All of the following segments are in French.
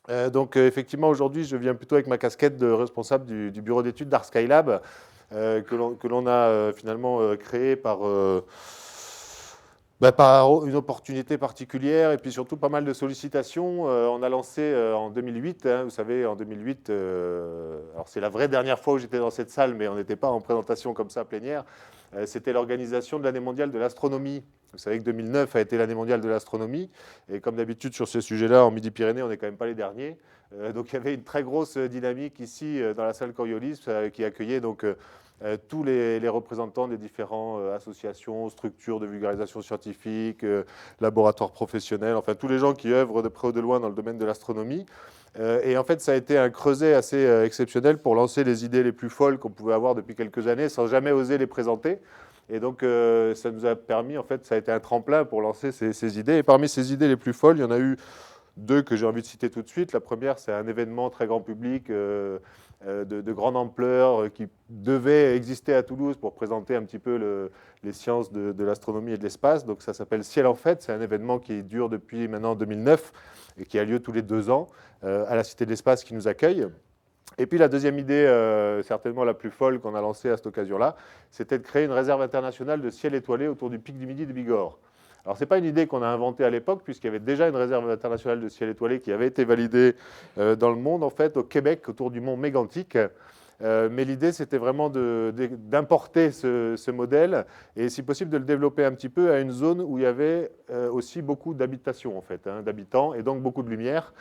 Donc effectivement, aujourd'hui, je viens plutôt avec ma casquette de responsable du bureau d'études d'Art Skylab, que l'on a finalement créé par une opportunité particulière et puis surtout pas mal de sollicitations. On a lancé en 2008, hein, vous savez, en 2008, alors c'est la vraie dernière fois où j'étais dans cette salle, mais on n'était pas en présentation comme ça plénière. C'était l'organisation de l'année mondiale de l'astronomie. Vous savez que 2009 a été l'année mondiale de l'astronomie. Et comme d'habitude sur ce sujet-là, en Midi-Pyrénées, on n'est quand même pas les derniers. Donc il y avait une très grosse dynamique ici dans la salle Coriolis qui accueillait donc tous les représentants des différentes associations, structures de vulgarisation scientifique, laboratoires professionnels, enfin tous les gens qui œuvrent de près ou de loin dans le domaine de l'astronomie. Et en fait, ça a été un creuset assez exceptionnel pour lancer les idées les plus folles qu'on pouvait avoir depuis quelques années sans jamais oser les présenter. Et donc, ça nous a permis, en fait, ça a été un tremplin pour lancer ces idées. Et parmi ces idées les plus folles, il y en a eu deux que j'ai envie de citer tout de suite. La première, c'est un événement très grand public de grande ampleur qui devait exister à Toulouse pour présenter un petit peu les sciences de l'astronomie et de l'espace. Donc ça s'appelle Ciel en Fête. C'est un événement qui dure depuis maintenant 2009 et qui a lieu tous les 2 ans à la Cité de l'Espace qui nous accueille. Et puis la deuxième idée, certainement la plus folle qu'on a lancée à cette occasion-là, c'était de créer une réserve internationale de ciel étoilé autour du pic du Midi de Bigorre. Alors, ce n'est pas une idée qu'on a inventée à l'époque, puisqu'il y avait déjà une réserve internationale de ciel étoilé qui avait été validée dans le monde, en fait, au Québec, autour du mont Mégantic. Mais l'idée, c'était vraiment d'importer ce modèle et, si possible, de le développer un petit peu à une zone où il y avait aussi beaucoup d'habitations, en fait, hein, d'habitants, et donc beaucoup de lumière.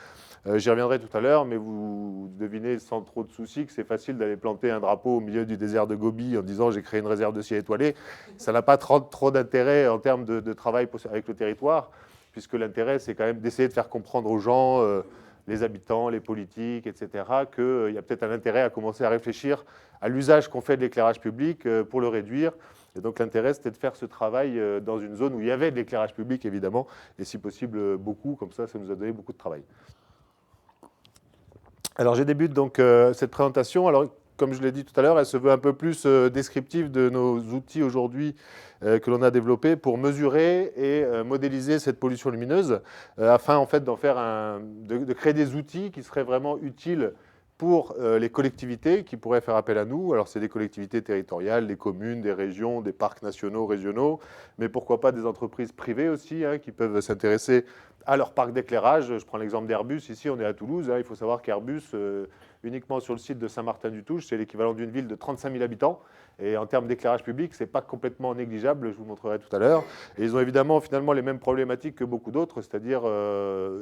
J'y reviendrai tout à l'heure, mais vous devinez sans trop de soucis que c'est facile d'aller planter un drapeau au milieu du désert de Gobi en disant j'ai créé une réserve de ciel étoilé. Ça n'a pas trop d'intérêt en termes de travail avec le territoire, puisque l'intérêt, c'est quand même d'essayer de faire comprendre aux gens, les habitants, les politiques, etc., qu'il y a peut-être un intérêt à commencer à réfléchir à l'usage qu'on fait de l'éclairage public pour le réduire. Et donc l'intérêt, c'était de faire ce travail dans une zone où il y avait de l'éclairage public, évidemment, et si possible beaucoup, comme ça nous a donné beaucoup de travail. Alors, je débute donc cette présentation. Alors, comme je l'ai dit tout à l'heure, elle se veut un peu plus descriptive de nos outils aujourd'hui que l'on a développés pour mesurer et modéliser cette pollution lumineuse, afin en fait de créer des outils qui seraient vraiment utiles pour les collectivités qui pourraient faire appel à nous. Alors, c'est des collectivités territoriales, des communes, des régions, des parcs nationaux, régionaux, mais pourquoi pas des entreprises privées aussi, hein, qui peuvent s'intéresser à leur parc d'éclairage. Je prends l'exemple d'Airbus. Ici, on est à Toulouse. Hein. Il faut savoir qu'Airbus, uniquement sur le site de Saint-Martin-du-Touche, c'est l'équivalent d'une ville de 35 000 habitants. Et en termes d'éclairage public, ce n'est pas complètement négligeable, je vous montrerai tout à l'heure. Et ils ont évidemment finalement les mêmes problématiques que beaucoup d'autres, c'est-à-dire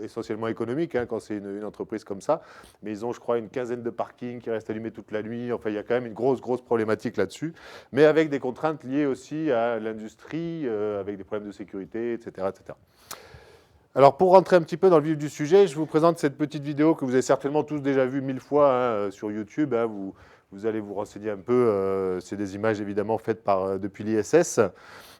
essentiellement économiques, hein, quand c'est une entreprise comme ça. Mais ils ont, je crois, une quinzaine de parkings qui restent allumés toute la nuit. Enfin, il y a quand même une grosse problématique là-dessus. Mais avec des contraintes liées aussi à l'industrie, avec des problèmes de sécurité, etc., etc. Alors, pour rentrer un petit peu dans le vif du sujet, je vous présente cette petite vidéo que vous avez certainement tous déjà vue 1000 fois hein, sur YouTube. Hein, vous allez vous renseigner un peu. C'est des images évidemment faites depuis l'ISS,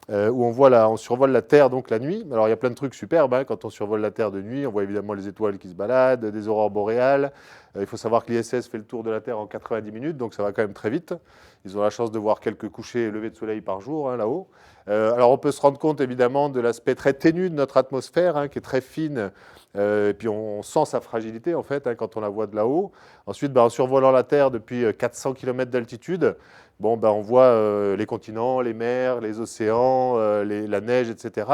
où on survole la Terre donc la nuit. Alors, il y a plein de trucs superbes hein, quand on survole la Terre de nuit. On voit évidemment les étoiles qui se baladent, des aurores boréales. Il faut savoir que l'ISS fait le tour de la Terre en 90 minutes, donc ça va quand même très vite. Ils ont la chance de voir quelques couchers et levées de soleil par jour hein, là-haut. Alors on peut se rendre compte évidemment de l'aspect très ténu de notre atmosphère, hein, qui est très fine, et puis on sent sa fragilité en fait hein, quand on la voit de là-haut. Ensuite, en survolant la Terre depuis 400 km d'altitude, on voit les continents, les mers, les océans, la neige, etc.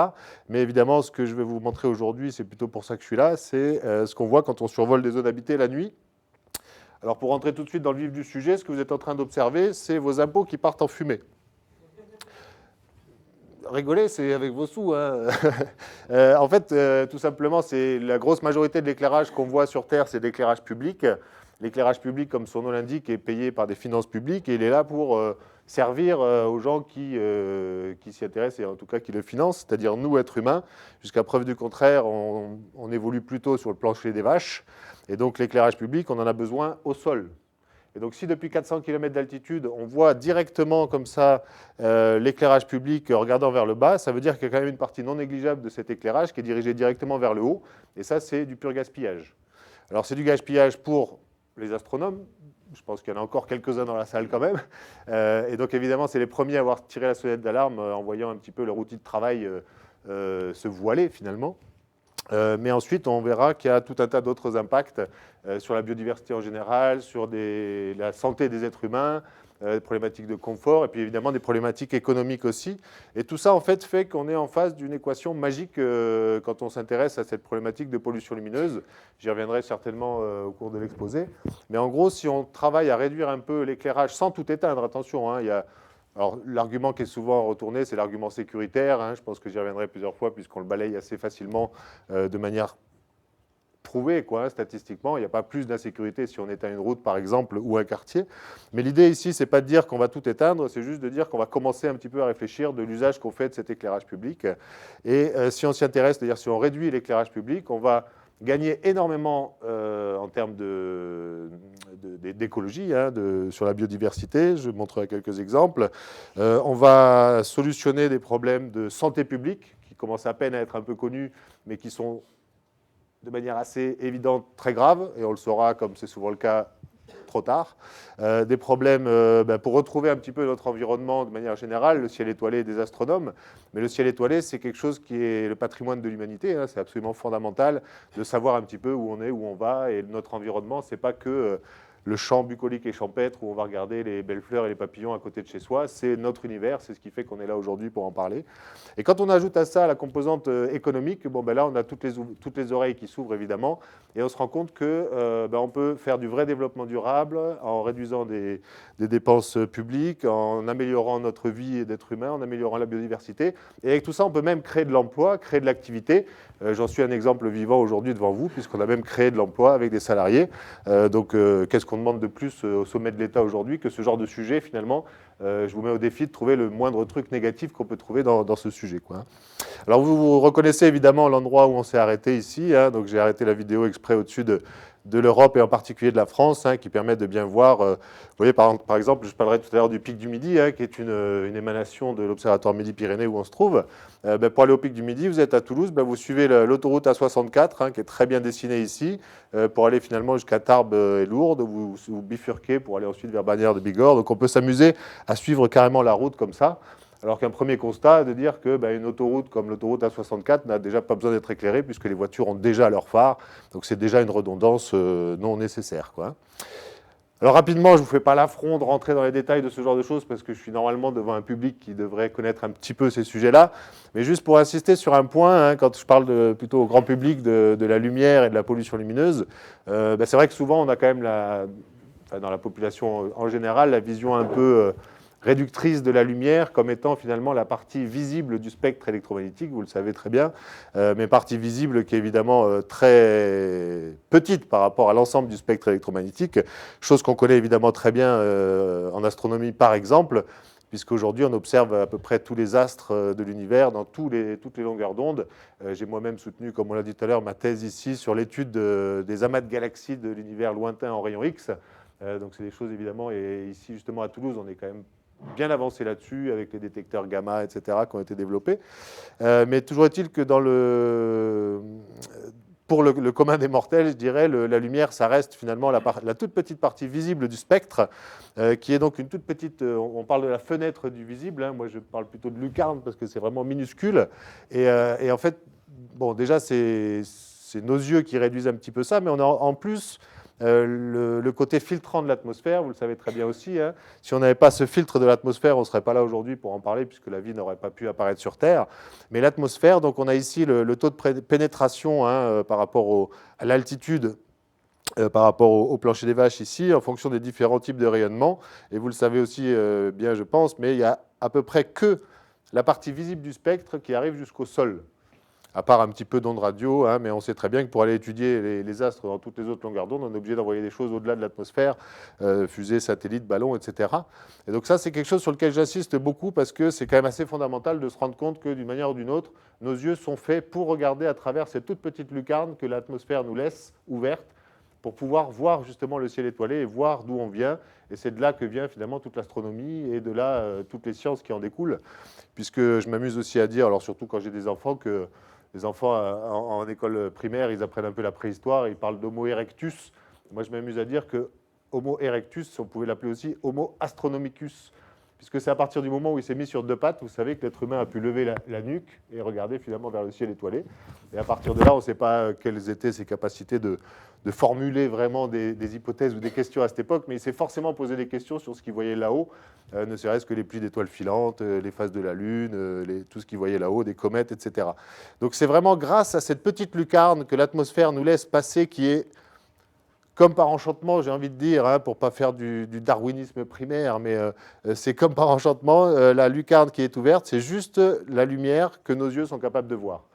Mais évidemment, ce que je vais vous montrer aujourd'hui, c'est plutôt pour ça que je suis là, c'est ce qu'on voit quand on survole des zones habitées la nuit. Alors pour rentrer tout de suite dans le vif du sujet, ce que vous êtes en train d'observer, c'est vos impôts qui partent en fumée. Rigoler, c'est avec vos sous. Hein. En fait, tout simplement, c'est la grosse majorité de l'éclairage qu'on voit sur Terre, c'est de l'éclairage public. L'éclairage public, comme son nom l'indique, est payé par des finances publiques et il est là pour servir aux gens qui s'y intéressent et en tout cas qui le financent, c'est-à-dire nous, êtres humains. Jusqu'à preuve du contraire, on évolue plutôt sur le plancher des vaches. Et donc l'éclairage public, on en a besoin au sol. Et donc, si depuis 400 km d'altitude, on voit directement comme ça l'éclairage public regardant vers le bas, ça veut dire qu'il y a quand même une partie non négligeable de cet éclairage qui est dirigée directement vers le haut. Et ça, c'est du pur gaspillage. Alors, c'est du gaspillage pour les astronomes. Je pense qu'il y en a encore quelques-uns dans la salle quand même. Et donc, évidemment, c'est les premiers à avoir tiré la sonnette d'alarme en voyant un petit peu leur outil de travail se voiler finalement. Mais ensuite, on verra qu'il y a tout un tas d'autres impacts sur la biodiversité en général, sur la santé des êtres humains, des problématiques de confort, et puis évidemment des problématiques économiques aussi. Et tout ça, en fait qu'on est en face d'une équation magique quand on s'intéresse à cette problématique de pollution lumineuse. J'y reviendrai certainement au cours de l'exposé. Mais en gros, si on travaille à réduire un peu l'éclairage sans tout éteindre, attention, hein, alors, l'argument qui est souvent retourné, c'est l'argument sécuritaire. Hein, je pense que j'y reviendrai plusieurs fois, puisqu'on le balaye assez facilement de manière prouvée, quoi, statistiquement. Il n'y a pas plus d'insécurité si on éteint une route, par exemple, ou un quartier. Mais l'idée ici, ce n'est pas de dire qu'on va tout éteindre, c'est juste de dire qu'on va commencer un petit peu à réfléchir de l'usage qu'on fait de cet éclairage public. Et si on s'y intéresse, c'est-à-dire si on réduit l'éclairage public, on va gagner énormément en termes d'écologie, hein, sur la biodiversité. Je montrerai quelques exemples. On va solutionner des problèmes de santé publique qui commencent à peine à être un peu connus, mais qui sont de manière assez évidente très graves, et on le saura, comme c'est souvent le cas, trop tard. Des problèmes pour retrouver un petit peu notre environnement de manière générale, le ciel étoilé des astronomes. Mais le ciel étoilé, c'est quelque chose qui est le patrimoine de l'humanité. Hein, c'est absolument fondamental de savoir un petit peu où on est, où on va. Et notre environnement, c'est pas que le champ bucolique et champêtre où on va regarder les belles fleurs et les papillons à côté de chez soi. C'est notre univers, c'est ce qui fait qu'on est là aujourd'hui pour en parler. Et quand on ajoute à ça la composante économique, bon, ben là, on a toutes les oreilles qui s'ouvrent, évidemment, et on se rend compte qu'on peut faire du vrai développement durable en réduisant des dépenses publiques, en améliorant notre vie d'être humain, en améliorant la biodiversité. Et avec tout ça, on peut même créer de l'emploi, créer de l'activité. J'en suis un exemple vivant aujourd'hui devant vous, puisqu'on a même créé de l'emploi avec des salariés. Donc, qu'est-ce qu'on demande de plus au sommet de l'État aujourd'hui que ce genre de sujet, finalement? Je vous mets au défi de trouver le moindre truc négatif qu'on peut trouver dans ce sujet, quoi. Alors, vous reconnaissez évidemment l'endroit où on s'est arrêté ici. Hein, donc, j'ai arrêté la vidéo exprès au-dessus de l'Europe et en particulier de la France, hein, qui permet de bien voir. Vous voyez, par exemple, je parlerai tout à l'heure du pic du Midi, hein, qui est une émanation de l'Observatoire Midi-Pyrénées où on se trouve. Pour aller au pic du Midi, vous êtes à Toulouse, vous suivez l'autoroute A64, hein, qui est très bien dessinée ici, pour aller finalement jusqu'à Tarbes et Lourdes, où vous bifurquez pour aller ensuite vers Bagnères de Bigorre. Donc on peut s'amuser à suivre carrément la route comme ça. Alors qu'un premier constat est de dire qu'une autoroute comme l'autoroute A64 n'a déjà pas besoin d'être éclairée puisque les voitures ont déjà leurs phares. Donc c'est déjà une redondance non nécessaire, quoi. Alors rapidement, je ne vous fais pas l'affront de rentrer dans les détails de ce genre de choses parce que je suis normalement devant un public qui devrait connaître un petit peu ces sujets-là. Mais juste pour insister sur un point, hein, quand je parle plutôt au grand public de la lumière et de la pollution lumineuse, c'est vrai que souvent on a quand même dans la population en général la vision un peu réductrice de la lumière comme étant finalement la partie visible du spectre électromagnétique, vous le savez très bien, mais partie visible qui est évidemment très petite par rapport à l'ensemble du spectre électromagnétique, chose qu'on connaît évidemment très bien en astronomie par exemple, puisqu'aujourd'hui on observe à peu près tous les astres de l'univers dans toutes les longueurs d'onde. J'ai moi-même soutenu, comme on l'a dit tout à l'heure, ma thèse ici sur l'étude des amas de galaxies de l'univers lointain en rayon X. Donc c'est des choses évidemment, et ici justement à Toulouse, on est quand même bien avancé là-dessus, avec les détecteurs gamma, etc., qui ont été développés. Mais toujours est-il que pour le commun des mortels, je dirais, la lumière, ça reste finalement la toute petite partie visible du spectre, qui est donc une toute petite... on parle de la fenêtre du visible, hein, moi je parle plutôt de lucarne, parce que c'est vraiment minuscule. Et en fait, bon, déjà, c'est nos yeux qui réduisent un petit peu ça, mais on a en plus... le côté filtrant de l'atmosphère, vous le savez très bien aussi. Hein. Si on n'avait pas ce filtre de l'atmosphère, on ne serait pas là aujourd'hui pour en parler, puisque la vie n'aurait pas pu apparaître sur Terre. Mais l'atmosphère, donc on a ici le taux de pénétration hein, par rapport à l'altitude, par rapport au plancher des vaches ici, en fonction des différents types de rayonnement. Et vous le savez aussi bien, je pense, mais il y a à peu près que la partie visible du spectre qui arrive jusqu'au sol, à part un petit peu d'ondes radio, hein, mais on sait très bien que pour aller étudier les astres dans toutes les autres longueurs d'onde, on est obligé d'envoyer des choses au-delà de l'atmosphère, fusées, satellites, ballons, etc. Et donc ça, c'est quelque chose sur lequel j'insiste beaucoup parce que c'est quand même assez fondamental de se rendre compte que d'une manière ou d'une autre, nos yeux sont faits pour regarder à travers cette toute petite lucarne que l'atmosphère nous laisse ouverte pour pouvoir voir justement le ciel étoilé et voir d'où on vient. Et c'est de là que vient finalement toute l'astronomie et de là toutes les sciences qui en découlent. Puisque je m'amuse aussi à dire, alors surtout quand j'ai des enfants, que les enfants en école primaire, ils apprennent un peu la préhistoire, ils parlent d'Homo erectus. Moi, je m'amuse à dire que Homo erectus, on pouvait l'appeler aussi Homo astronomicus, puisque c'est à partir du moment où il s'est mis sur deux pattes, vous savez que l'être humain a pu lever la nuque et regarder finalement vers le ciel étoilé. Et à partir de là, on ne sait pas quelles étaient ses capacités de formuler vraiment des hypothèses ou des questions à cette époque, mais il s'est forcément posé des questions sur ce qu'il voyait là-haut, ne serait-ce que les pluies d'étoiles filantes, les phases de la Lune, tout ce qu'il voyait là-haut, des comètes, etc. Donc c'est vraiment grâce à cette petite lucarne que l'atmosphère nous laisse passer, qui est comme par enchantement, j'ai envie de dire, hein, pour ne pas faire du darwinisme primaire, mais c'est comme par enchantement, la lucarne qui est ouverte, c'est juste la lumière que nos yeux sont capables de voir.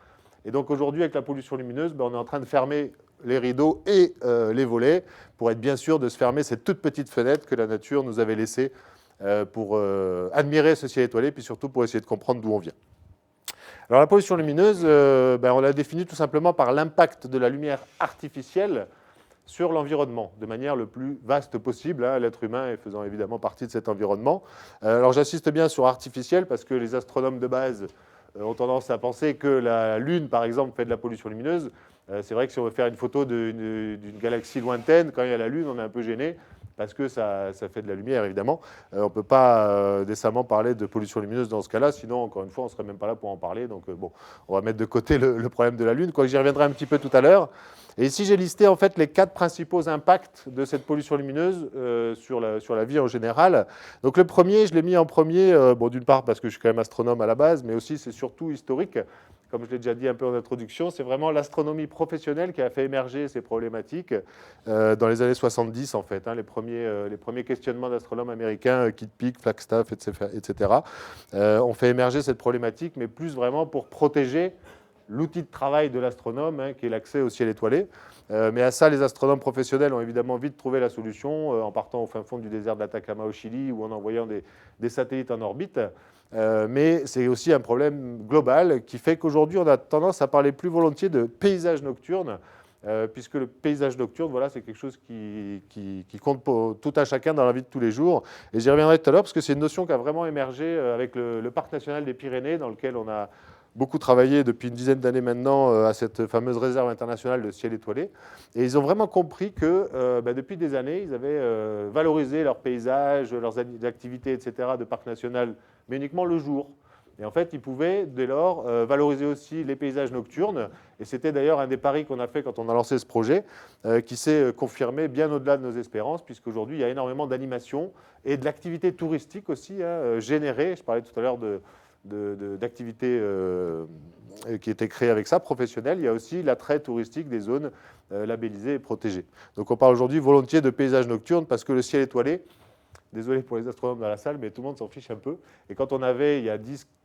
Et donc aujourd'hui, avec la pollution lumineuse, on est en train de fermer les rideaux et les volets pour être bien sûr de se fermer cette toute petite fenêtre que la nature nous avait laissée pour admirer ce ciel étoilé, puis surtout pour essayer de comprendre d'où on vient. Alors la pollution lumineuse, on l'a définie tout simplement par l'impact de la lumière artificielle sur l'environnement, de manière le plus vaste possible, hein, l'être humain faisant évidemment partie de cet environnement. Alors j'insiste bien sur artificiel, parce que les astronomes de base ont tendance à penser que la Lune, par exemple, fait de la pollution lumineuse. C'est vrai que si on veut faire une photo d'une galaxie lointaine, quand il y a la Lune, on est un peu gêné, parce que ça fait de la lumière, évidemment. On ne peut pas décemment parler de pollution lumineuse dans ce cas-là, sinon, encore une fois, on ne serait même pas là pour en parler. Donc, on va mettre de côté le problème de la Lune, quoique j'y reviendrai un petit peu tout à l'heure. Et ici, j'ai listé en fait les 4 principaux impacts de cette pollution lumineuse sur la vie en général. Donc, le premier, je l'ai mis en premier, d'une part parce que je suis quand même astronome à la base, mais aussi c'est surtout historique. Comme je l'ai déjà dit un peu en introduction, c'est vraiment l'astronomie professionnelle qui a fait émerger ces problématiques dans les années 70, en fait. Hein, les premiers questionnements d'astronomes américains, Kitt Peak, Flagstaff, etc., ont fait émerger cette problématique, mais plus vraiment pour protéger l'outil de travail de l'astronome, hein, qui est l'accès au ciel étoilé. Mais à ça, les astronomes professionnels ont évidemment vite trouvé la solution, en partant au fin fond du désert d'Atacama au Chili, ou en envoyant des satellites en orbite. Mais c'est aussi un problème global qui fait qu'aujourd'hui, on a tendance à parler plus volontiers de paysage nocturne, puisque le paysage nocturne, voilà, c'est quelque chose qui compte pour tout un chacun dans la vie de tous les jours. Et j'y reviendrai tout à l'heure, parce que c'est une notion qui a vraiment émergé avec le Parc national des Pyrénées, dans lequel on a beaucoup travaillé depuis une dizaine d'années maintenant à cette fameuse réserve internationale de ciel étoilé. Et ils ont vraiment compris que depuis des années, ils avaient valorisé leurs paysages, leurs activités, etc., de parc national, mais uniquement le jour. Et en fait, ils pouvaient, dès lors, valoriser aussi les paysages nocturnes. Et c'était d'ailleurs un des paris qu'on a fait quand on a lancé ce projet, qui s'est confirmé bien au-delà de nos espérances, puisqu'aujourd'hui, il y a énormément d'animations et de l'activité touristique aussi générée. Je parlais tout à l'heure d'activités qui étaient créées avec ça, professionnelles. Il y a aussi l'attrait touristique des zones labellisées et protégées. Donc on parle aujourd'hui volontiers de paysages nocturnes parce que le ciel étoilé, désolé pour les astronomes dans la salle, mais tout le monde s'en fiche un peu. Et quand on avait, il y a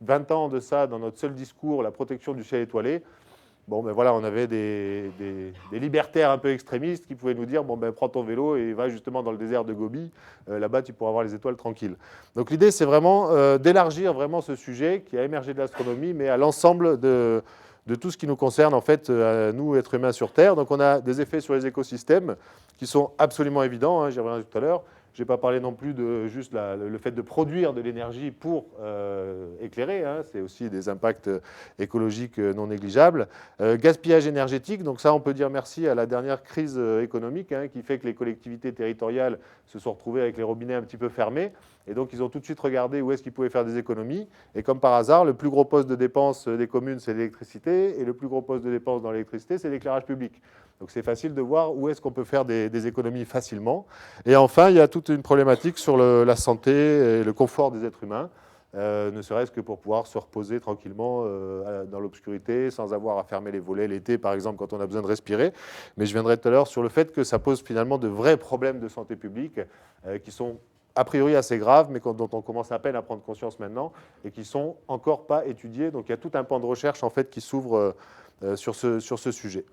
20 ans de ça, dans notre seul discours, la protection du ciel étoilé, voilà, on avait des libertaires un peu extrémistes qui pouvaient nous dire prends ton vélo et va justement dans le désert de Gobi, là-bas tu pourras voir les étoiles tranquilles. Donc l'idée c'est vraiment d'élargir vraiment ce sujet qui a émergé de l'astronomie, mais à l'ensemble de tout ce qui nous concerne en fait, nous êtres humains sur Terre. Donc on a des effets sur les écosystèmes qui sont absolument évidents, hein, j'y reviendrai tout à l'heure. Je n'ai pas parlé non plus de juste le fait de produire de l'énergie pour éclairer. Hein, c'est aussi des impacts écologiques non négligeables. Gaspillage énergétique, donc ça, on peut dire merci à la dernière crise économique qui fait que les collectivités territoriales se sont retrouvées avec les robinets un petit peu fermés. Et donc, ils ont tout de suite regardé où est-ce qu'ils pouvaient faire des économies. Et comme par hasard, le plus gros poste de dépense des communes, c'est l'électricité. Et le plus gros poste de dépense dans l'électricité, c'est l'éclairage public. Donc, c'est facile de voir où est-ce qu'on peut faire des économies facilement. Et enfin, il y a toute une problématique sur la santé et le confort des êtres humains, ne serait-ce que pour pouvoir se reposer tranquillement dans l'obscurité, sans avoir à fermer les volets l'été, par exemple, quand on a besoin de respirer. Mais je viendrai tout à l'heure sur le fait que ça pose finalement de vrais problèmes de santé publique qui sont a priori assez graves, mais dont on commence à peine à prendre conscience maintenant, et qui ne sont encore pas étudiés. Donc il y a tout un pan de recherche en fait, qui s'ouvre sur ce sujet.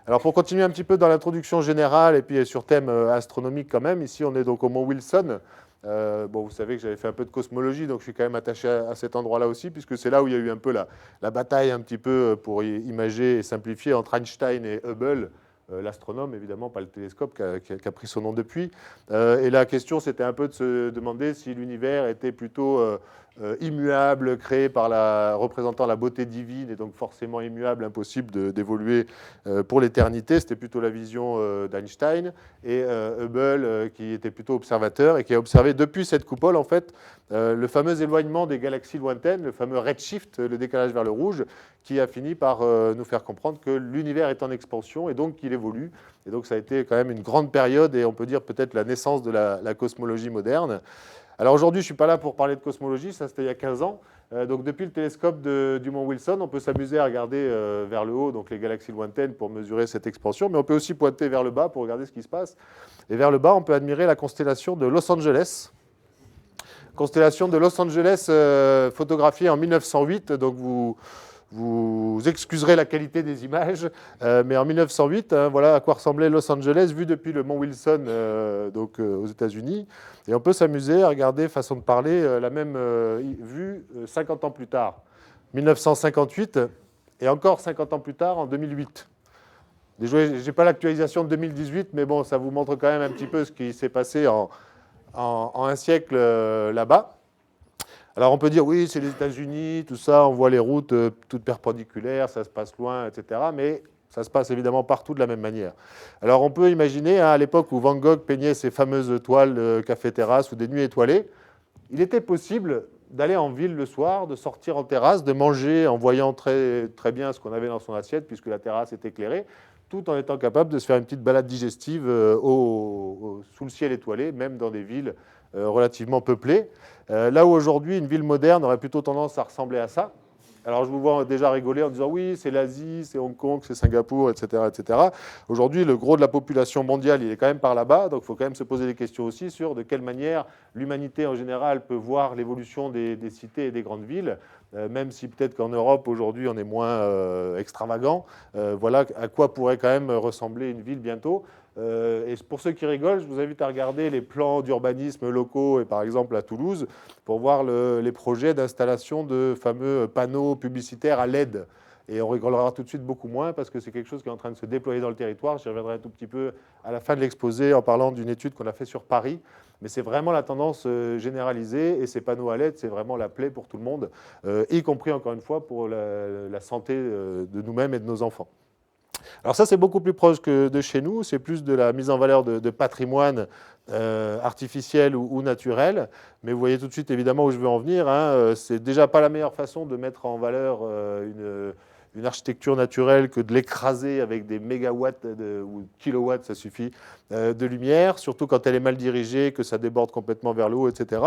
Alors pour continuer un petit peu dans l'introduction générale, et puis sur thème astronomique quand même, ici on est donc au mont Wilson. Vous savez que j'avais fait un peu de cosmologie, donc je suis quand même attaché à cet endroit-là aussi, puisque c'est là où il y a eu un peu la bataille un petit peu pour imager et simplifier entre Einstein et Hubble, l'astronome, évidemment, pas le télescope qui a pris son nom depuis. Et la question, c'était un peu de se demander si l'univers était plutôt immuable, créé représentant la beauté divine, et donc forcément immuable, impossible d'évoluer pour l'éternité. C'était plutôt la vision d'Einstein, et Hubble, qui était plutôt observateur, et qui a observé depuis cette coupole, en fait, le fameux éloignement des galaxies lointaines, le fameux redshift, le décalage vers le rouge, qui a fini par nous faire comprendre que l'univers est en expansion, et donc qu'il évolue. Et donc ça a été quand même une grande période, et on peut dire peut-être la naissance de la cosmologie moderne. Alors aujourd'hui, je ne suis pas là pour parler de cosmologie, ça c'était il y a 15 ans. Donc depuis le télescope du Mont Wilson, on peut s'amuser à regarder vers le haut, donc les galaxies lointaines, pour mesurer cette expansion, mais on peut aussi pointer vers le bas pour regarder ce qui se passe. Et vers le bas, on peut admirer la constellation de Los Angeles. Constellation de Los Angeles photographiée en 1908, donc vous excuserez la qualité des images, mais en 1908, voilà à quoi ressemblait Los Angeles vu depuis le Mont Wilson aux États-Unis. Et on peut s'amuser à regarder, façon de parler, la même vue 50 ans plus tard, 1958, et encore 50 ans plus tard, en 2008. Je n'ai pas l'actualisation de 2018, mais bon, ça vous montre quand même un petit peu ce qui s'est passé en un siècle là-bas. Alors on peut dire, oui, c'est les États-Unis, tout ça, on voit les routes toutes perpendiculaires, ça se passe loin, etc. Mais ça se passe évidemment partout de la même manière. Alors on peut imaginer, à l'époque où Van Gogh peignait ses fameuses toiles café-terrasse ou des nuits étoilées, il était possible d'aller en ville le soir, de sortir en terrasse, de manger en voyant très, très bien ce qu'on avait dans son assiette, puisque la terrasse est éclairée, tout en étant capable de se faire une petite balade digestive sous le ciel étoilé, même dans des villes relativement peuplées. Là où aujourd'hui, une ville moderne aurait plutôt tendance à ressembler à ça. Alors je vous vois déjà rigoler en disant oui, c'est l'Asie, c'est Hong Kong, c'est Singapour, etc., etc. Aujourd'hui, le gros de la population mondiale, il est quand même par là-bas, donc il faut quand même se poser des questions aussi sur de quelle manière l'humanité en général peut voir l'évolution des cités et des grandes villes, même si peut-être qu'en Europe, aujourd'hui, on est moins extravagant. Voilà à quoi pourrait quand même ressembler une ville bientôt. Et pour ceux qui rigolent, je vous invite à regarder les plans d'urbanisme locaux, et par exemple à Toulouse, pour voir les projets d'installation de fameux panneaux publicitaires à LED. Et on rigolera tout de suite beaucoup moins parce que c'est quelque chose qui est en train de se déployer dans le territoire. J'y reviendrai un tout petit peu à la fin de l'exposé en parlant d'une étude qu'on a faite sur Paris. Mais c'est vraiment la tendance généralisée, et ces panneaux à LED, c'est vraiment la plaie pour tout le monde, y compris encore une fois pour la santé de nous-mêmes et de nos enfants. Alors ça, c'est beaucoup plus proche que de chez nous, c'est plus de la mise en valeur de patrimoine artificiel ou naturel, mais vous voyez tout de suite évidemment où je veux en venir. C'est déjà pas la meilleure façon de mettre en valeur une architecture naturelle que de l'écraser avec des mégawatts ou kilowatts, ça suffit, de lumière, surtout quand elle est mal dirigée, que ça déborde complètement vers le haut, etc.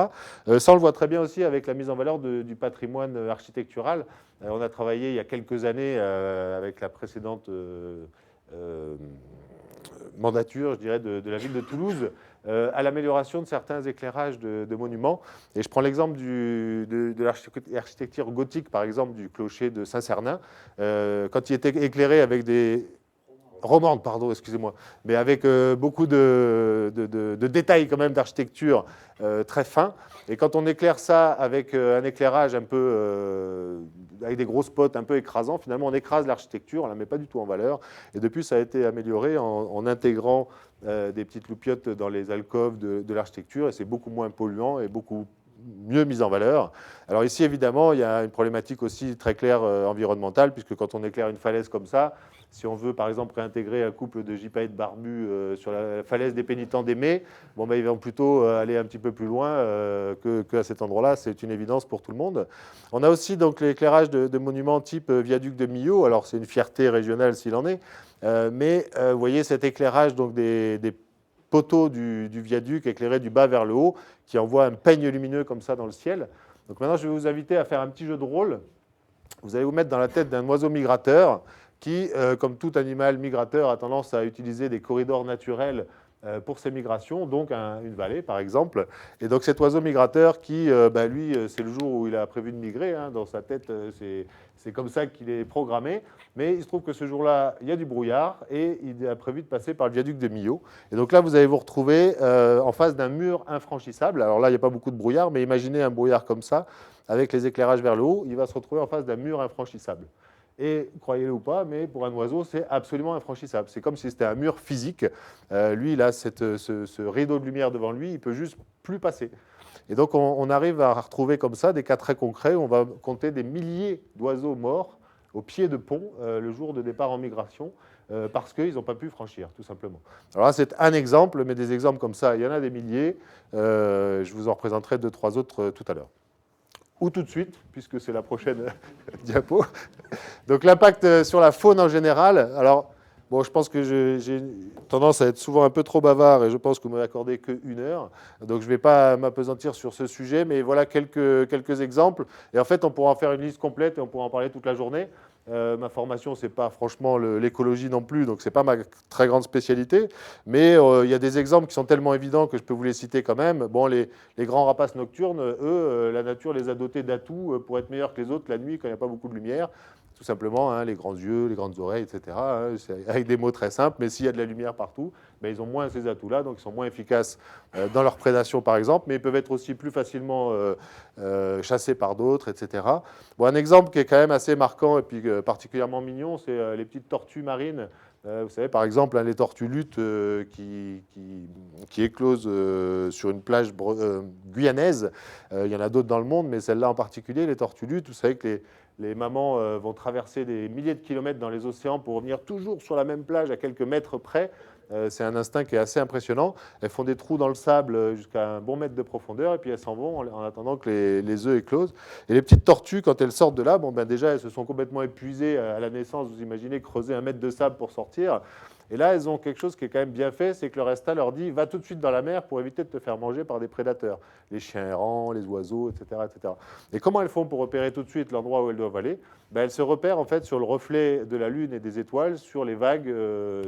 Ça, on le voit très bien aussi avec la mise en valeur du patrimoine architectural. On a travaillé il y a quelques années avec la précédente mandature, je dirais, de la ville de Toulouse, à l'amélioration de certains éclairages de monuments. Et je prends l'exemple de l'architecture gothique, par exemple, du clocher de Saint-Cernin, quand il était éclairé avec des... Romande, pardon, excusez-moi, mais avec beaucoup de détails quand même d'architecture très fins. Et quand on éclaire ça avec un éclairage un peu, avec des gros spots un peu écrasants, finalement on écrase l'architecture, on ne la met pas du tout en valeur. Et depuis, ça a été amélioré en intégrant des petites loupiottes dans les alcôves de l'architecture, et c'est beaucoup moins polluant et beaucoup mieux mis en valeur. Alors ici, évidemment, il y a une problématique aussi très claire environnementale, puisque quand on éclaire une falaise comme ça, si on veut, par exemple, réintégrer un couple de gypaètes barbus sur la falaise des pénitents d'Aimé, bon, ben, ils vont plutôt aller un petit peu plus loin qu'à cet endroit-là. C'est une évidence pour tout le monde. On a aussi donc l'éclairage de monuments type viaduc de Millau. Alors, c'est une fierté régionale s'il en est. Mais vous voyez cet éclairage donc, des poteaux du viaduc éclairés du bas vers le haut qui envoie un peigne lumineux comme ça dans le ciel. Donc maintenant, je vais vous inviter à faire un petit jeu de rôle. Vous allez vous mettre dans la tête d'un oiseau migrateur qui, comme tout animal migrateur, a tendance à utiliser des corridors naturels pour ses migrations, donc une vallée par exemple. Et donc cet oiseau migrateur qui, lui, c'est le jour où il a prévu de migrer, dans sa tête, c'est comme ça qu'il est programmé. Mais il se trouve que ce jour-là, il y a du brouillard et il a prévu de passer par le viaduc de Millau. Et donc là, vous allez vous retrouver en face d'un mur infranchissable. Alors là, il n'y a pas beaucoup de brouillard, mais imaginez un brouillard comme ça, avec les éclairages vers le haut, il va se retrouver en face d'un mur infranchissable. Et croyez-le ou pas, mais pour un oiseau, c'est absolument infranchissable. C'est comme si c'était un mur physique. Lui, il a ce rideau de lumière devant lui, il ne peut juste plus passer. Et donc, on arrive à retrouver comme ça des cas très concrets où on va compter des milliers d'oiseaux morts au pied de pont le jour de départ en migration parce qu'ils n'ont pas pu franchir, tout simplement. Alors là, c'est un exemple, mais des exemples comme ça, il y en a des milliers. Je vous en représenterai 2-3 autres tout à l'heure. Ou tout de suite, puisque c'est la prochaine diapo. Donc l'impact sur la faune en général. Alors, bon, je pense que j'ai tendance à être souvent un peu trop bavard et je pense que vous m'avez accordé qu'une heure. Donc je ne vais pas m'apesantir sur ce sujet, mais voilà quelques exemples. Et en fait, on pourra en faire une liste complète et on pourra en parler toute la journée. Ma formation, ce n'est pas franchement l'écologie non plus, donc ce n'est pas ma très grande spécialité. Mais il y a des exemples qui sont tellement évidents que je peux vous les citer quand même. Bon, les grands rapaces nocturnes, eux, la nature les a dotés d'atouts pour être meilleurs que les autres la nuit quand il n'y a pas beaucoup de lumière. Tout simplement, hein, les grands yeux, les grandes oreilles, etc. Hein, avec des mots très simples, mais s'il y a de la lumière partout, ben, ils ont moins ces atouts-là, donc ils sont moins efficaces dans leur prédation, par exemple, mais ils peuvent être aussi plus facilement chassés par d'autres, etc. Bon, un exemple qui est quand même assez marquant et puis particulièrement mignon, c'est les petites tortues marines. Vous savez, par exemple, hein, les tortues luttes qui éclosent sur une plage guyanaise. Il y en a d'autres dans le monde, mais celle-là en particulier, les tortues luttes, vous savez que les mamans vont traverser des milliers de kilomètres dans les océans pour revenir toujours sur la même plage à quelques mètres près. C'est un instinct qui est assez impressionnant. Elles font des trous dans le sable jusqu'à un bon mètre de profondeur et puis elles s'en vont en attendant que les œufs éclosent. Et les petites tortues, quand elles sortent de là, bon, ben déjà, elles se sont complètement épuisées à la naissance. Vous imaginez creuser un mètre de sable pour sortir. Et là, elles ont quelque chose qui est quand même bien fait, c'est que leur instinct leur dit « va tout de suite dans la mer pour éviter de te faire manger par des prédateurs, les chiens errants, les oiseaux, etc. etc. » Et comment elles font pour repérer tout de suite l'endroit où elles doivent aller? Ben, elles se repèrent en fait sur le reflet de la lune et des étoiles sur les vagues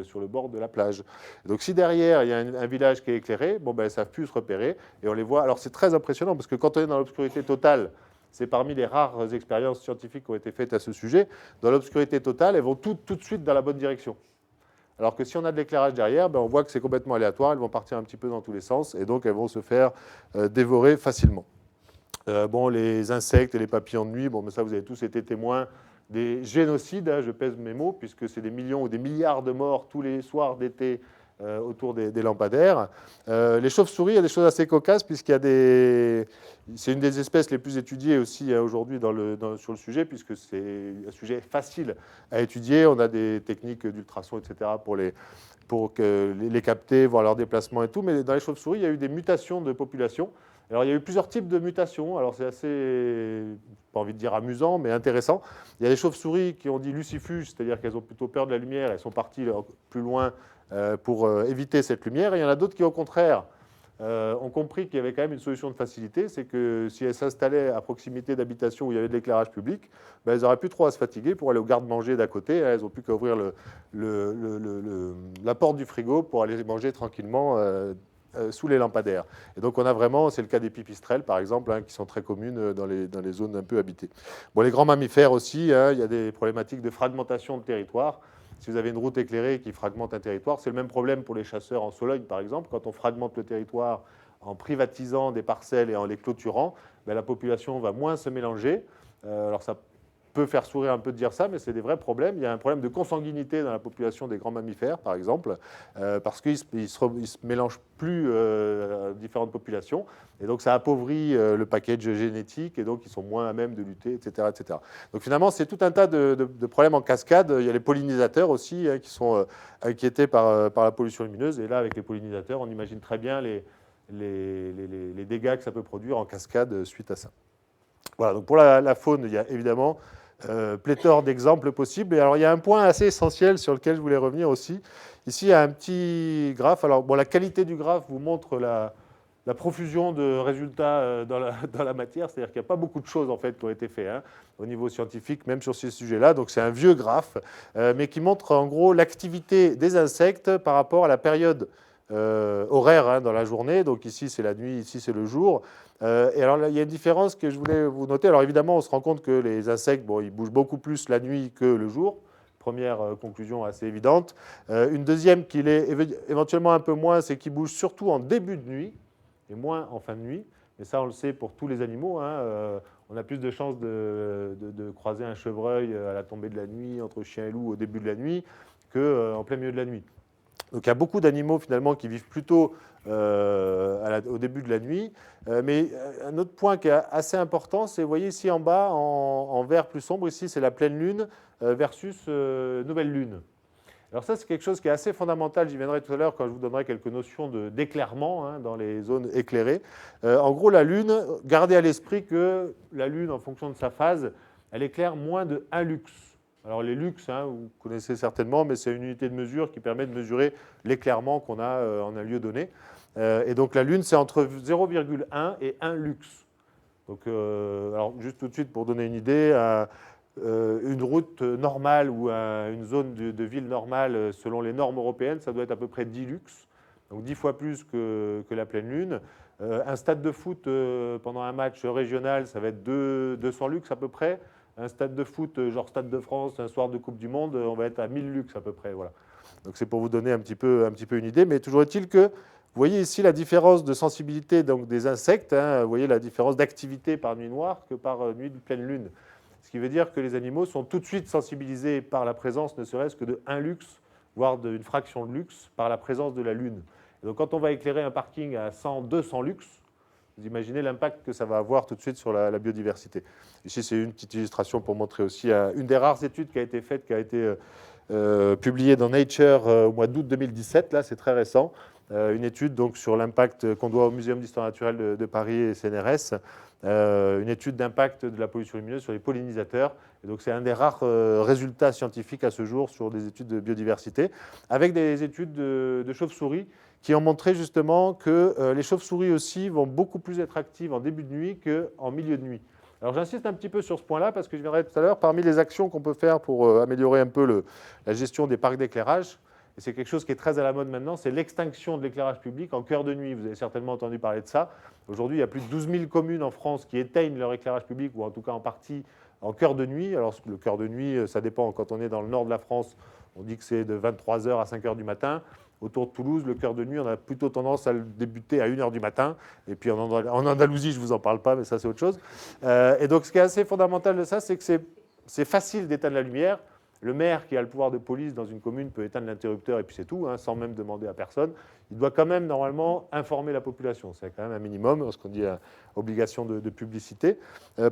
sur le bord de la plage. Et donc si derrière il y a un village qui est éclairé, bon, ben, elles ne savent plus se repérer et on les voit. Alors c'est très impressionnant parce que quand on est dans l'obscurité totale, c'est parmi les rares expériences scientifiques qui ont été faites à ce sujet. Dans l'obscurité totale, elles vont tout de suite dans la bonne direction. Alors que si on a de l'éclairage derrière, ben on voit que c'est complètement aléatoire, elles vont partir un petit peu dans tous les sens et donc elles vont se faire dévorer facilement. Bon, les insectes et les papillons de nuit, bon, mais ça vous avez tous été témoins des génocides, hein, je pèse mes mots, puisque c'est des millions ou des milliards de morts tous les soirs d'été autour des lampadaires. Les chauves-souris, il y a des choses assez cocasses, puisqu'il y a des... C'est une des espèces les plus étudiées aussi aujourd'hui sur le sujet, puisque c'est un sujet facile à étudier. On a des techniques d'ultrasons, etc., pour les capter, voir leur déplacement et tout. Mais dans les chauves-souris, il y a eu des mutations de population. Alors, il y a eu plusieurs types de mutations. Alors, c'est assez, pas envie de dire amusant, mais intéressant. Il y a des chauves-souris qui ont dit lucifuges, c'est-à-dire qu'elles ont plutôt peur de la lumière. Elles sont parties plus loin pour éviter cette lumière. Et il y en a d'autres qui, au contraire, ont compris qu'il y avait quand même une solution de facilité. C'est que si elles s'installaient à proximité d'habitations où il y avait de l'éclairage public, ben, elles n'auraient plus trop à se fatiguer pour aller au garde-manger d'à côté. Elles n'ont plus qu'à ouvrir la porte du frigo pour aller manger tranquillement sous les lampadaires. Et donc on a vraiment, c'est le cas des pipistrelles par exemple, hein, qui sont très communes dans les zones un peu habitées. Bon, les grands mammifères aussi, hein, il y a des problématiques de fragmentation de territoire. Si vous avez une route éclairée qui fragmente un territoire, c'est le même problème pour les chasseurs en Sologne par exemple. Quand on fragmente le territoire en privatisant des parcelles et en les clôturant, ben, la population va moins se mélanger. Alors ça peut faire sourire un peu de dire ça, mais c'est des vrais problèmes. Il y a un problème de consanguinité dans la population des grands mammifères, par exemple, parce qu'ils ne se mélangent plus à différentes populations. Et donc, ça appauvrit le package génétique, et donc ils sont moins à même de lutter, etc. etc. Donc, finalement, c'est tout un tas de problèmes en cascade. Il y a les pollinisateurs aussi, hein, qui sont inquiétés par la pollution lumineuse. Et là, avec les pollinisateurs, on imagine très bien les dégâts que ça peut produire en cascade suite à ça. Voilà, donc pour la faune, il y a évidemment pléthore d'exemples possibles. Et alors, il y a un point assez essentiel sur lequel je voulais revenir aussi. Ici, il y a un petit graphe. Alors, bon, la qualité du graphe vous montre la profusion de résultats dans la matière. C'est-à-dire qu'il n'y a pas beaucoup de choses, en fait, qui ont été faites hein, au niveau scientifique, même sur ces sujets-là. Donc, c'est un vieux graphe, mais qui montre, en gros, l'activité des insectes par rapport à la période horaire hein, dans la journée. Donc, ici, c'est la nuit, ici, c'est le jour. Et alors, là, il y a une différence que je voulais vous noter. Alors, évidemment, on se rend compte que les insectes, bon, ils bougent beaucoup plus la nuit que le jour. Première conclusion assez évidente. Une deuxième qui l'est éventuellement un peu moins, c'est qu'ils bougent surtout en début de nuit et moins en fin de nuit. Et ça, on le sait pour tous les animaux. Hein. On a plus de chances de croiser un chevreuil à la tombée de la nuit, entre chien et loup au début de la nuit, qu'en plein milieu de la nuit. Donc il y a beaucoup d'animaux finalement qui vivent plutôt au début de la nuit. Mais un autre point qui est assez important, c'est, vous voyez ici en bas, en vert plus sombre, ici c'est la pleine lune versus nouvelle lune. Alors ça, c'est quelque chose qui est assez fondamental, j'y viendrai tout à l'heure quand je vous donnerai quelques notions d'éclairement hein, dans les zones éclairées. En gros, la Lune, gardez à l'esprit que la Lune, en fonction de sa phase, elle éclaire moins de 1 lux. Alors les lux, hein, vous connaissez certainement, mais c'est une unité de mesure qui permet de mesurer l'éclairement qu'on a en un lieu donné. Et donc la Lune, c'est entre 0,1 et 1 lux. Donc, alors juste tout de suite pour donner une idée, une route normale ou une zone de ville normale selon les normes européennes, ça doit être à peu près 10 lux, donc 10 fois plus que la pleine lune. Un stade de foot pendant un match régional, ça va être 200 lux à peu près. Un stade de foot, genre Stade de France, un soir de Coupe du Monde, on va être à 1000 lux à peu près. Voilà. Donc c'est pour vous donner un petit peu une idée, mais toujours est-il que vous voyez ici la différence de sensibilité donc, des insectes, hein, vous voyez la différence d'activité par nuit noire que par nuit de pleine lune. Ce qui veut dire que les animaux sont tout de suite sensibilisés par la présence, ne serait-ce que de 1 lux, voire d'une fraction de lux, par la présence de la Lune. Et donc quand on va éclairer un parking à 100, 200 lux, vous imaginez l'impact que ça va avoir tout de suite sur la biodiversité. Ici, c'est une petite illustration pour montrer aussi une des rares études qui a été faite, qui a été publiée dans Nature au mois d'août 2017. Là, c'est très récent. Une étude donc, sur l'impact qu'on doit au Muséum d'histoire naturelle de Paris et CNRS. Une étude d'impact de la pollution lumineuse sur les pollinisateurs. Et donc, c'est un des rares résultats scientifiques à ce jour sur des études de biodiversité, avec des études de chauves-souris qui ont montré justement que les chauves-souris aussi vont beaucoup plus être actives en début de nuit qu'en milieu de nuit. Alors j'insiste un petit peu sur ce point-là parce que je viendrai tout à l'heure, parmi les actions qu'on peut faire pour améliorer un peu la gestion des parcs d'éclairage, et c'est quelque chose qui est très à la mode maintenant, c'est l'extinction de l'éclairage public en cœur de nuit. Vous avez certainement entendu parler de ça. Aujourd'hui, il y a plus de 12 000 communes en France qui éteignent leur éclairage public, ou en tout cas en partie en cœur de nuit. Alors le cœur de nuit, ça dépend. Quand on est dans le nord de la France, on dit que c'est de 23h à 5h du matin. Autour de Toulouse, le cœur de nuit, on a plutôt tendance à le débuter à 1h du matin. Et puis en Andalousie, je ne vous en parle pas, mais ça c'est autre chose. Et donc ce qui est assez fondamental de ça, c'est que c'est facile d'éteindre la lumière. Le maire qui a le pouvoir de police dans une commune peut éteindre l'interrupteur et puis c'est tout, hein, sans même demander à personne. Il doit quand même normalement informer la population. C'est quand même un minimum, ce qu'on dit obligation de publicité.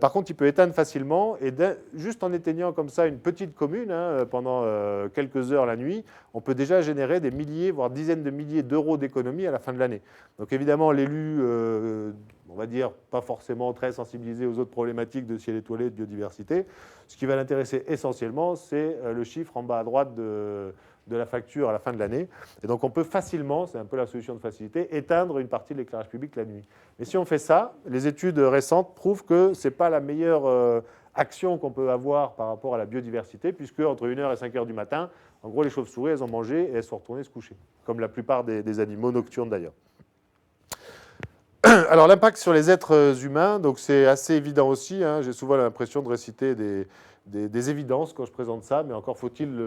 Par contre, il peut éteindre facilement et juste en éteignant comme ça une petite commune hein, pendant quelques heures la nuit, on peut déjà générer des milliers, voire dizaines de milliers d'euros d'économies à la fin de l'année. Donc évidemment, l'élu, on va dire, pas forcément très sensibilisé aux autres problématiques de ciel étoilé, de biodiversité, ce qui va l'intéresser essentiellement, c'est le chiffre en bas à droite de la facture à la fin de l'année. Et donc on peut facilement, c'est un peu la solution de facilité, éteindre une partie de l'éclairage public la nuit. Mais si on fait ça, les études récentes prouvent que ce n'est pas la meilleure action qu'on peut avoir par rapport à la biodiversité, puisque entre 1h et 5h du matin, en gros les chauves-souris, elles ont mangé et elles sont retournées se coucher, comme la plupart des animaux nocturnes d'ailleurs. Alors l'impact sur les êtres humains, donc c'est assez évident aussi, hein, j'ai souvent l'impression de réciter des évidences quand je présente ça, mais encore faut-il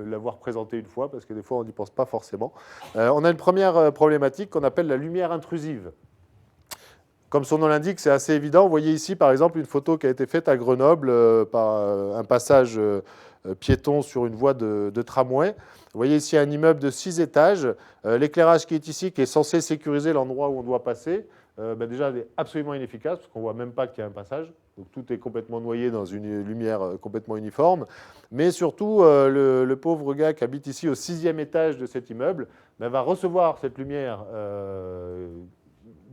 l'avoir présenté une fois, parce que des fois on n'y pense pas forcément. On a une première problématique qu'on appelle la lumière intrusive. Comme son nom l'indique, c'est assez évident. Vous voyez ici par exemple une photo qui a été faite à Grenoble par un passage piéton sur une voie de tramway. Vous voyez ici un immeuble de 6 étages. L'éclairage qui est ici, qui est censé sécuriser l'endroit où on doit passer, déjà, elle est absolument inefficace parce qu'on ne voit même pas qu'il y a un passage. Donc tout est complètement noyé dans une lumière complètement uniforme. Mais surtout, le pauvre gars qui habite ici au 6e étage de cet immeuble va recevoir cette lumière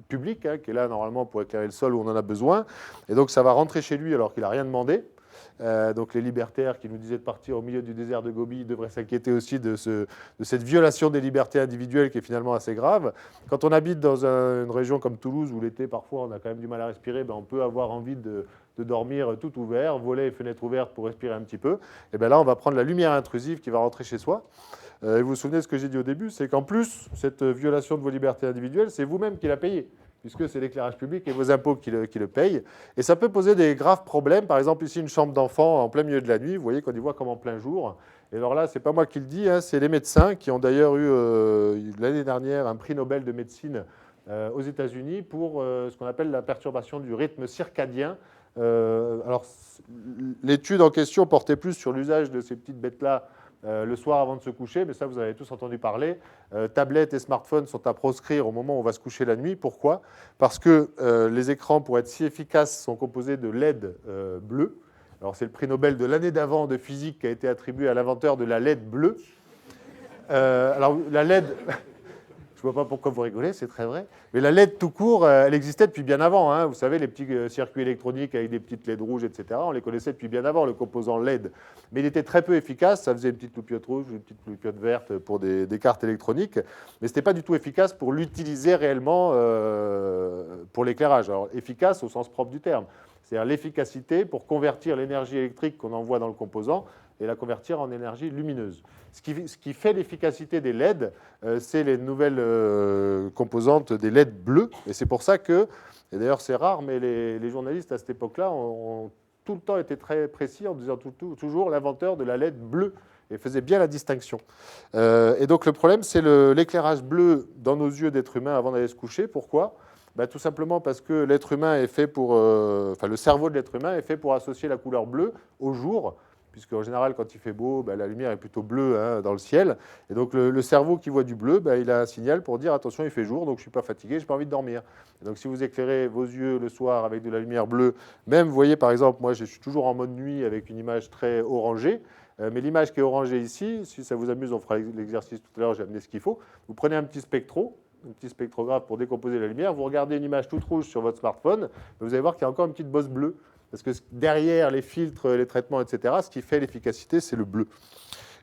publique, hein, qui est là normalement pour éclairer le sol où on en a besoin. Et donc ça va rentrer chez lui alors qu'il n'a rien demandé. Donc les libertaires qui nous disaient de partir au milieu du désert de Gobi devraient s'inquiéter aussi de cette violation des libertés individuelles qui est finalement assez grave. Quand on habite dans une région comme Toulouse où l'été parfois on a quand même du mal à respirer, on peut avoir envie de dormir tout ouvert, volets et fenêtres ouvertes pour respirer un petit peu. Et bien là on va prendre la lumière intrusive qui va rentrer chez soi. Et vous vous souvenez de ce que j'ai dit au début, c'est qu'en plus cette violation de vos libertés individuelles, c'est vous-même qui la payez, puisque c'est l'éclairage public et vos impôts qui le payent. Et ça peut poser des graves problèmes. Par exemple, ici, une chambre d'enfant en plein milieu de la nuit, vous voyez qu'on y voit comme en plein jour. Et alors là, ce n'est pas moi qui le dis, hein, c'est les médecins qui ont d'ailleurs eu l'année dernière un prix Nobel de médecine aux États-Unis pour ce qu'on appelle la perturbation du rythme circadien. Alors, l'étude en question portait plus sur l'usage de ces petites bêtes-là le soir avant de se coucher, mais ça, vous avez tous entendu parler. Tablettes et smartphones sont à proscrire au moment où on va se coucher la nuit. Pourquoi? Parce que les écrans, pour être si efficaces, sont composés de LED bleu. Alors, c'est le prix Nobel de l'année d'avant de physique qui a été attribué à l'inventeur de la LED bleue. Alors, la LED... Je ne vois pas pourquoi vous rigolez, c'est très vrai. Mais la LED tout court, elle existait depuis bien avant. Hein. Vous savez, les petits circuits électroniques avec des petites LED rouges, etc., on les connaissait depuis bien avant, le composant LED. Mais il était très peu efficace. Ça faisait une petite loupiote rouge, une petite loupiote verte pour des cartes électroniques. Mais ce n'était pas du tout efficace pour l'utiliser réellement pour l'éclairage. Alors, efficace au sens propre du terme. C'est-à-dire l'efficacité pour convertir l'énergie électrique qu'on envoie dans le composant et la convertir en énergie lumineuse. Ce qui fait l'efficacité des LED, c'est les nouvelles composantes des LED bleus. Et c'est pour ça que, et d'ailleurs c'est rare, mais les journalistes à cette époque-là ont tout le temps été très précis en disant toujours l'inventeur de la LED bleue. Et faisait bien la distinction. Et donc le problème, c'est l'éclairage bleu dans nos yeux d'être humain avant d'aller se coucher. Pourquoi ? Tout simplement parce que l'être humain est fait pour, le cerveau de l'être humain est fait pour associer la couleur bleue au jour, puisque en général, quand il fait beau, la lumière est plutôt bleue dans le ciel. Et donc le cerveau qui voit du bleu, il a un signal pour dire attention, il fait jour, donc je ne suis pas fatigué, je n'ai pas envie de dormir. Et donc si vous éclairez vos yeux le soir avec de la lumière bleue, même, vous voyez par exemple, moi je suis toujours en mode nuit avec une image très orangée. Mais l'image qui est orangée ici, si ça vous amuse, on fera l'exercice tout à l'heure, j'ai amené ce qu'il faut. Vous prenez un petit spectrographe pour décomposer la lumière, vous regardez une image toute rouge sur votre smartphone, vous allez voir qu'il y a encore une petite bosse bleue. Parce que derrière les filtres, les traitements, etc., ce qui fait l'efficacité, c'est le bleu.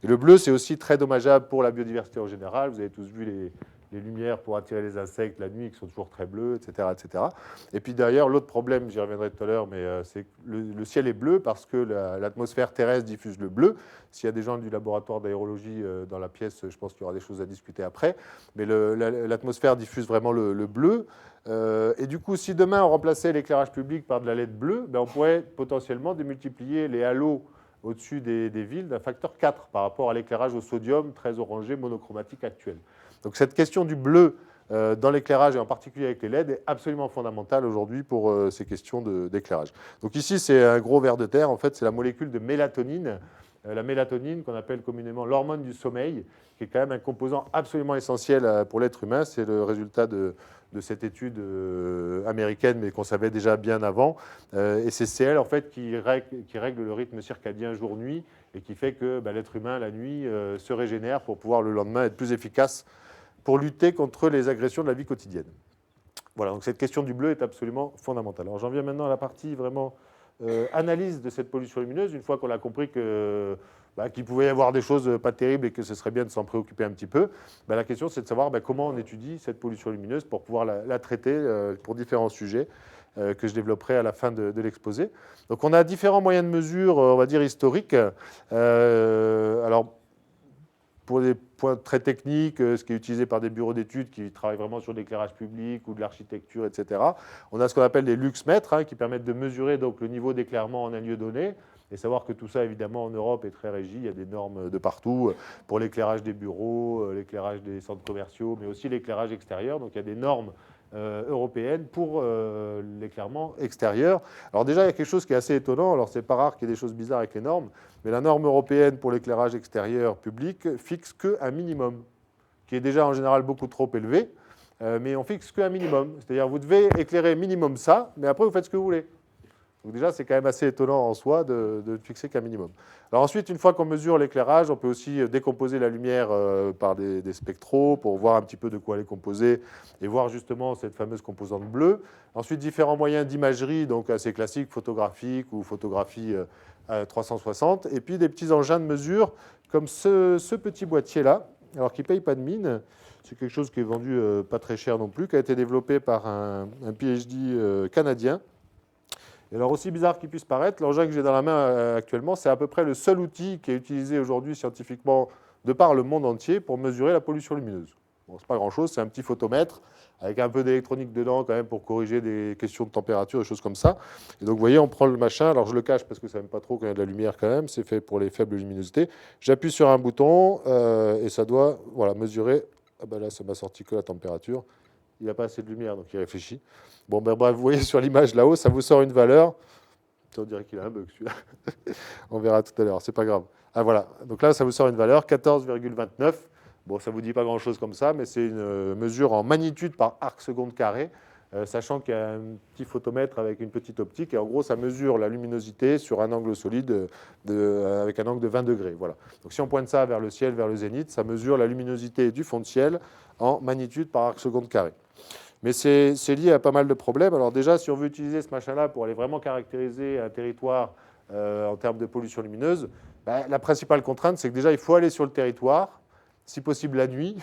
Et le bleu, c'est aussi très dommageable pour la biodiversité en général. Vous avez tous vu les lumières pour attirer les insectes la nuit qui sont toujours très bleues, etc. etc. Et puis d'ailleurs, l'autre problème, j'y reviendrai tout à l'heure, mais c'est que le ciel est bleu parce que l'atmosphère terrestre diffuse le bleu. S'il y a des gens du laboratoire d'aérologie dans la pièce, je pense qu'il y aura des choses à discuter après. Mais l'atmosphère diffuse vraiment le bleu. Et du coup, si demain on remplaçait l'éclairage public par de la LED bleue, on pourrait potentiellement démultiplier les halos au-dessus des villes d'un facteur 4 par rapport à l'éclairage au sodium très orangé monochromatique actuel. Donc cette question du bleu dans l'éclairage et en particulier avec les LED est absolument fondamentale aujourd'hui pour ces questions d'éclairage. Donc ici, c'est un gros ver de terre. En fait, c'est la molécule de mélatonine. La mélatonine, qu'on appelle communément l'hormone du sommeil, qui est quand même un composant absolument essentiel pour l'être humain. C'est le résultat de cette étude américaine, mais qu'on savait déjà bien avant. Et c'est elle, en fait, qui règle le rythme circadien jour-nuit et qui fait que l'être humain, la nuit, se régénère pour pouvoir le lendemain être plus efficace pour lutter contre les agressions de la vie quotidienne. Voilà, donc cette question du bleu est absolument fondamentale. Alors j'en viens maintenant à la partie vraiment analyse de cette pollution lumineuse, une fois qu'on a compris qu'il pouvait y avoir des choses pas terribles et que ce serait bien de s'en préoccuper un petit peu. La question, c'est de savoir comment on étudie cette pollution lumineuse pour pouvoir la traiter pour différents sujets que je développerai à la fin de l'exposé. Donc on a différents moyens de mesure, on va dire historiques. Alors, pour des points très techniques, ce qui est utilisé par des bureaux d'études qui travaillent vraiment sur l'éclairage public ou de l'architecture, etc. On a ce qu'on appelle des luxmètres qui permettent de mesurer donc, le niveau d'éclairement en un lieu donné et savoir que tout ça, évidemment, en Europe est très régi. Il y a des normes de partout pour l'éclairage des bureaux, l'éclairage des centres commerciaux, mais aussi l'éclairage extérieur. Donc il y a des normes européenne pour l'éclairement extérieur. Alors déjà, il y a quelque chose qui est assez étonnant. Alors, c'est pas rare qu'il y ait des choses bizarres avec les normes, mais la norme européenne pour l'éclairage extérieur public fixe qu'un minimum, qui est déjà en général beaucoup trop élevé, mais on fixe qu'un minimum. C'est-à-dire, vous devez éclairer minimum ça, mais après, vous faites ce que vous voulez. Donc déjà, c'est quand même assez étonnant en soi de fixer qu'un minimum. Alors ensuite, une fois qu'on mesure l'éclairage, on peut aussi décomposer la lumière par des spectros pour voir un petit peu de quoi elle est composée et voir justement cette fameuse composante bleue. Ensuite, différents moyens d'imagerie, donc assez classiques, photographique ou photographie à 360. Et puis des petits engins de mesure comme ce petit boîtier-là, alors qui ne paye pas de mine. C'est quelque chose qui est vendu pas très cher non plus, qui a été développé par un PhD canadien. Et alors, aussi bizarre qu'il puisse paraître, l'engin que j'ai dans la main actuellement, c'est à peu près le seul outil qui est utilisé aujourd'hui scientifiquement de par le monde entier pour mesurer la pollution lumineuse. Bon, c'est pas grand-chose, c'est un petit photomètre avec un peu d'électronique dedans quand même pour corriger des questions de température, des choses comme ça. Et donc, vous voyez, on prend le machin. Alors, je le cache parce que ça n'aime pas trop quand il y a de la lumière quand même. C'est fait pour les faibles luminosités. J'appuie sur un bouton et ça doit mesurer. Ah là, ça m'a sorti que la température. Il n'a pas assez de lumière, donc il réfléchit. Bon, bref, vous voyez sur l'image là-haut, ça vous sort une valeur. On dirait qu'il a un bug, celui-là. On verra tout à l'heure, c'est pas grave. Ah voilà, donc là, ça vous sort une valeur, 14,29. Bon, ça ne vous dit pas grand-chose comme ça, mais c'est une mesure en magnitude par arc seconde carré, sachant qu'il y a un petit photomètre avec une petite optique, et en gros, ça mesure la luminosité sur un angle solide avec un angle de 20 degrés. Voilà. Donc si on pointe ça vers le ciel, vers le zénith, ça mesure la luminosité du fond de ciel en magnitude par arc seconde carré. Mais c'est lié à pas mal de problèmes. Alors déjà, si on veut utiliser ce machin-là pour aller vraiment caractériser un territoire en termes de pollution lumineuse, ben, la principale contrainte, c'est que déjà, il faut aller sur le territoire, si possible la nuit,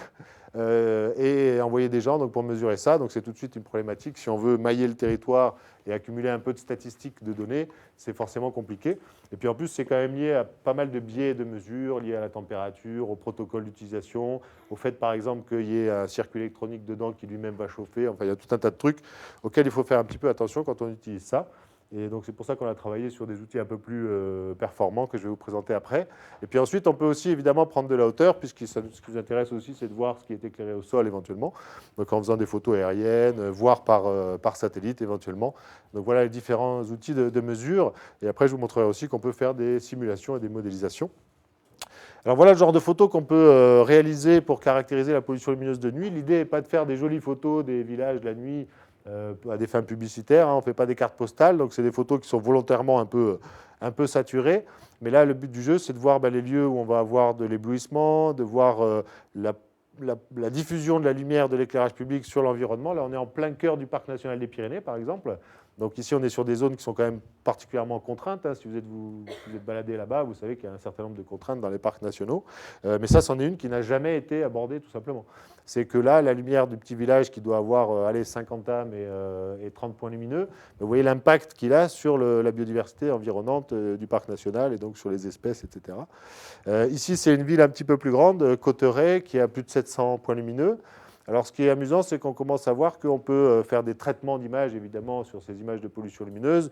et envoyer des gens donc, pour mesurer ça. Donc c'est tout de suite une problématique. Si on veut mailler le territoire et accumuler un peu de statistiques de données, c'est forcément compliqué. Et puis en plus, c'est quand même lié à pas mal de biais de mesures, liés à la température, au protocole d'utilisation, au fait par exemple qu'il y ait un circuit électronique dedans qui lui-même va chauffer. Enfin, il y a tout un tas de trucs auxquels il faut faire un petit peu attention quand on utilise ça. Et donc c'est pour ça qu'on a travaillé sur des outils un peu plus performants que je vais vous présenter après. Et puis ensuite, on peut aussi évidemment prendre de la hauteur, puisque ce qui nous intéresse aussi, c'est de voir ce qui est éclairé au sol éventuellement. Donc en faisant des photos aériennes, voire par satellite éventuellement. Donc voilà les différents outils de mesure. Et après, je vous montrerai aussi qu'on peut faire des simulations et des modélisations. Alors voilà le genre de photos qu'on peut réaliser pour caractériser la pollution lumineuse de nuit. L'idée n'est pas de faire des jolies photos des villages la nuit à des fins publicitaires. Hein. On ne fait pas des cartes postales, donc c'est des photos qui sont volontairement un peu saturées. Mais là, le but du jeu, c'est de voir les lieux où on va avoir de l'éblouissement, de voir la diffusion de la lumière de l'éclairage public sur l'environnement. Là, on est en plein cœur du parc national des Pyrénées, par exemple. Donc ici, on est sur des zones qui sont quand même particulièrement contraintes. Hein. Si vous êtes baladé là-bas, vous savez qu'il y a un certain nombre de contraintes dans les parcs nationaux. Mais ça, c'en est une qui n'a jamais été abordée, tout simplement. C'est que là, la lumière du petit village qui doit avoir 50 âmes et 30 points lumineux, vous voyez l'impact qu'il a sur la biodiversité environnante du parc national et donc sur les espèces, etc. Ici, c'est une ville un petit peu plus grande, Cauterets, qui a plus de 700 points lumineux. Alors, ce qui est amusant, c'est qu'on commence à voir qu'on peut faire des traitements d'images, évidemment, sur ces images de pollution lumineuse,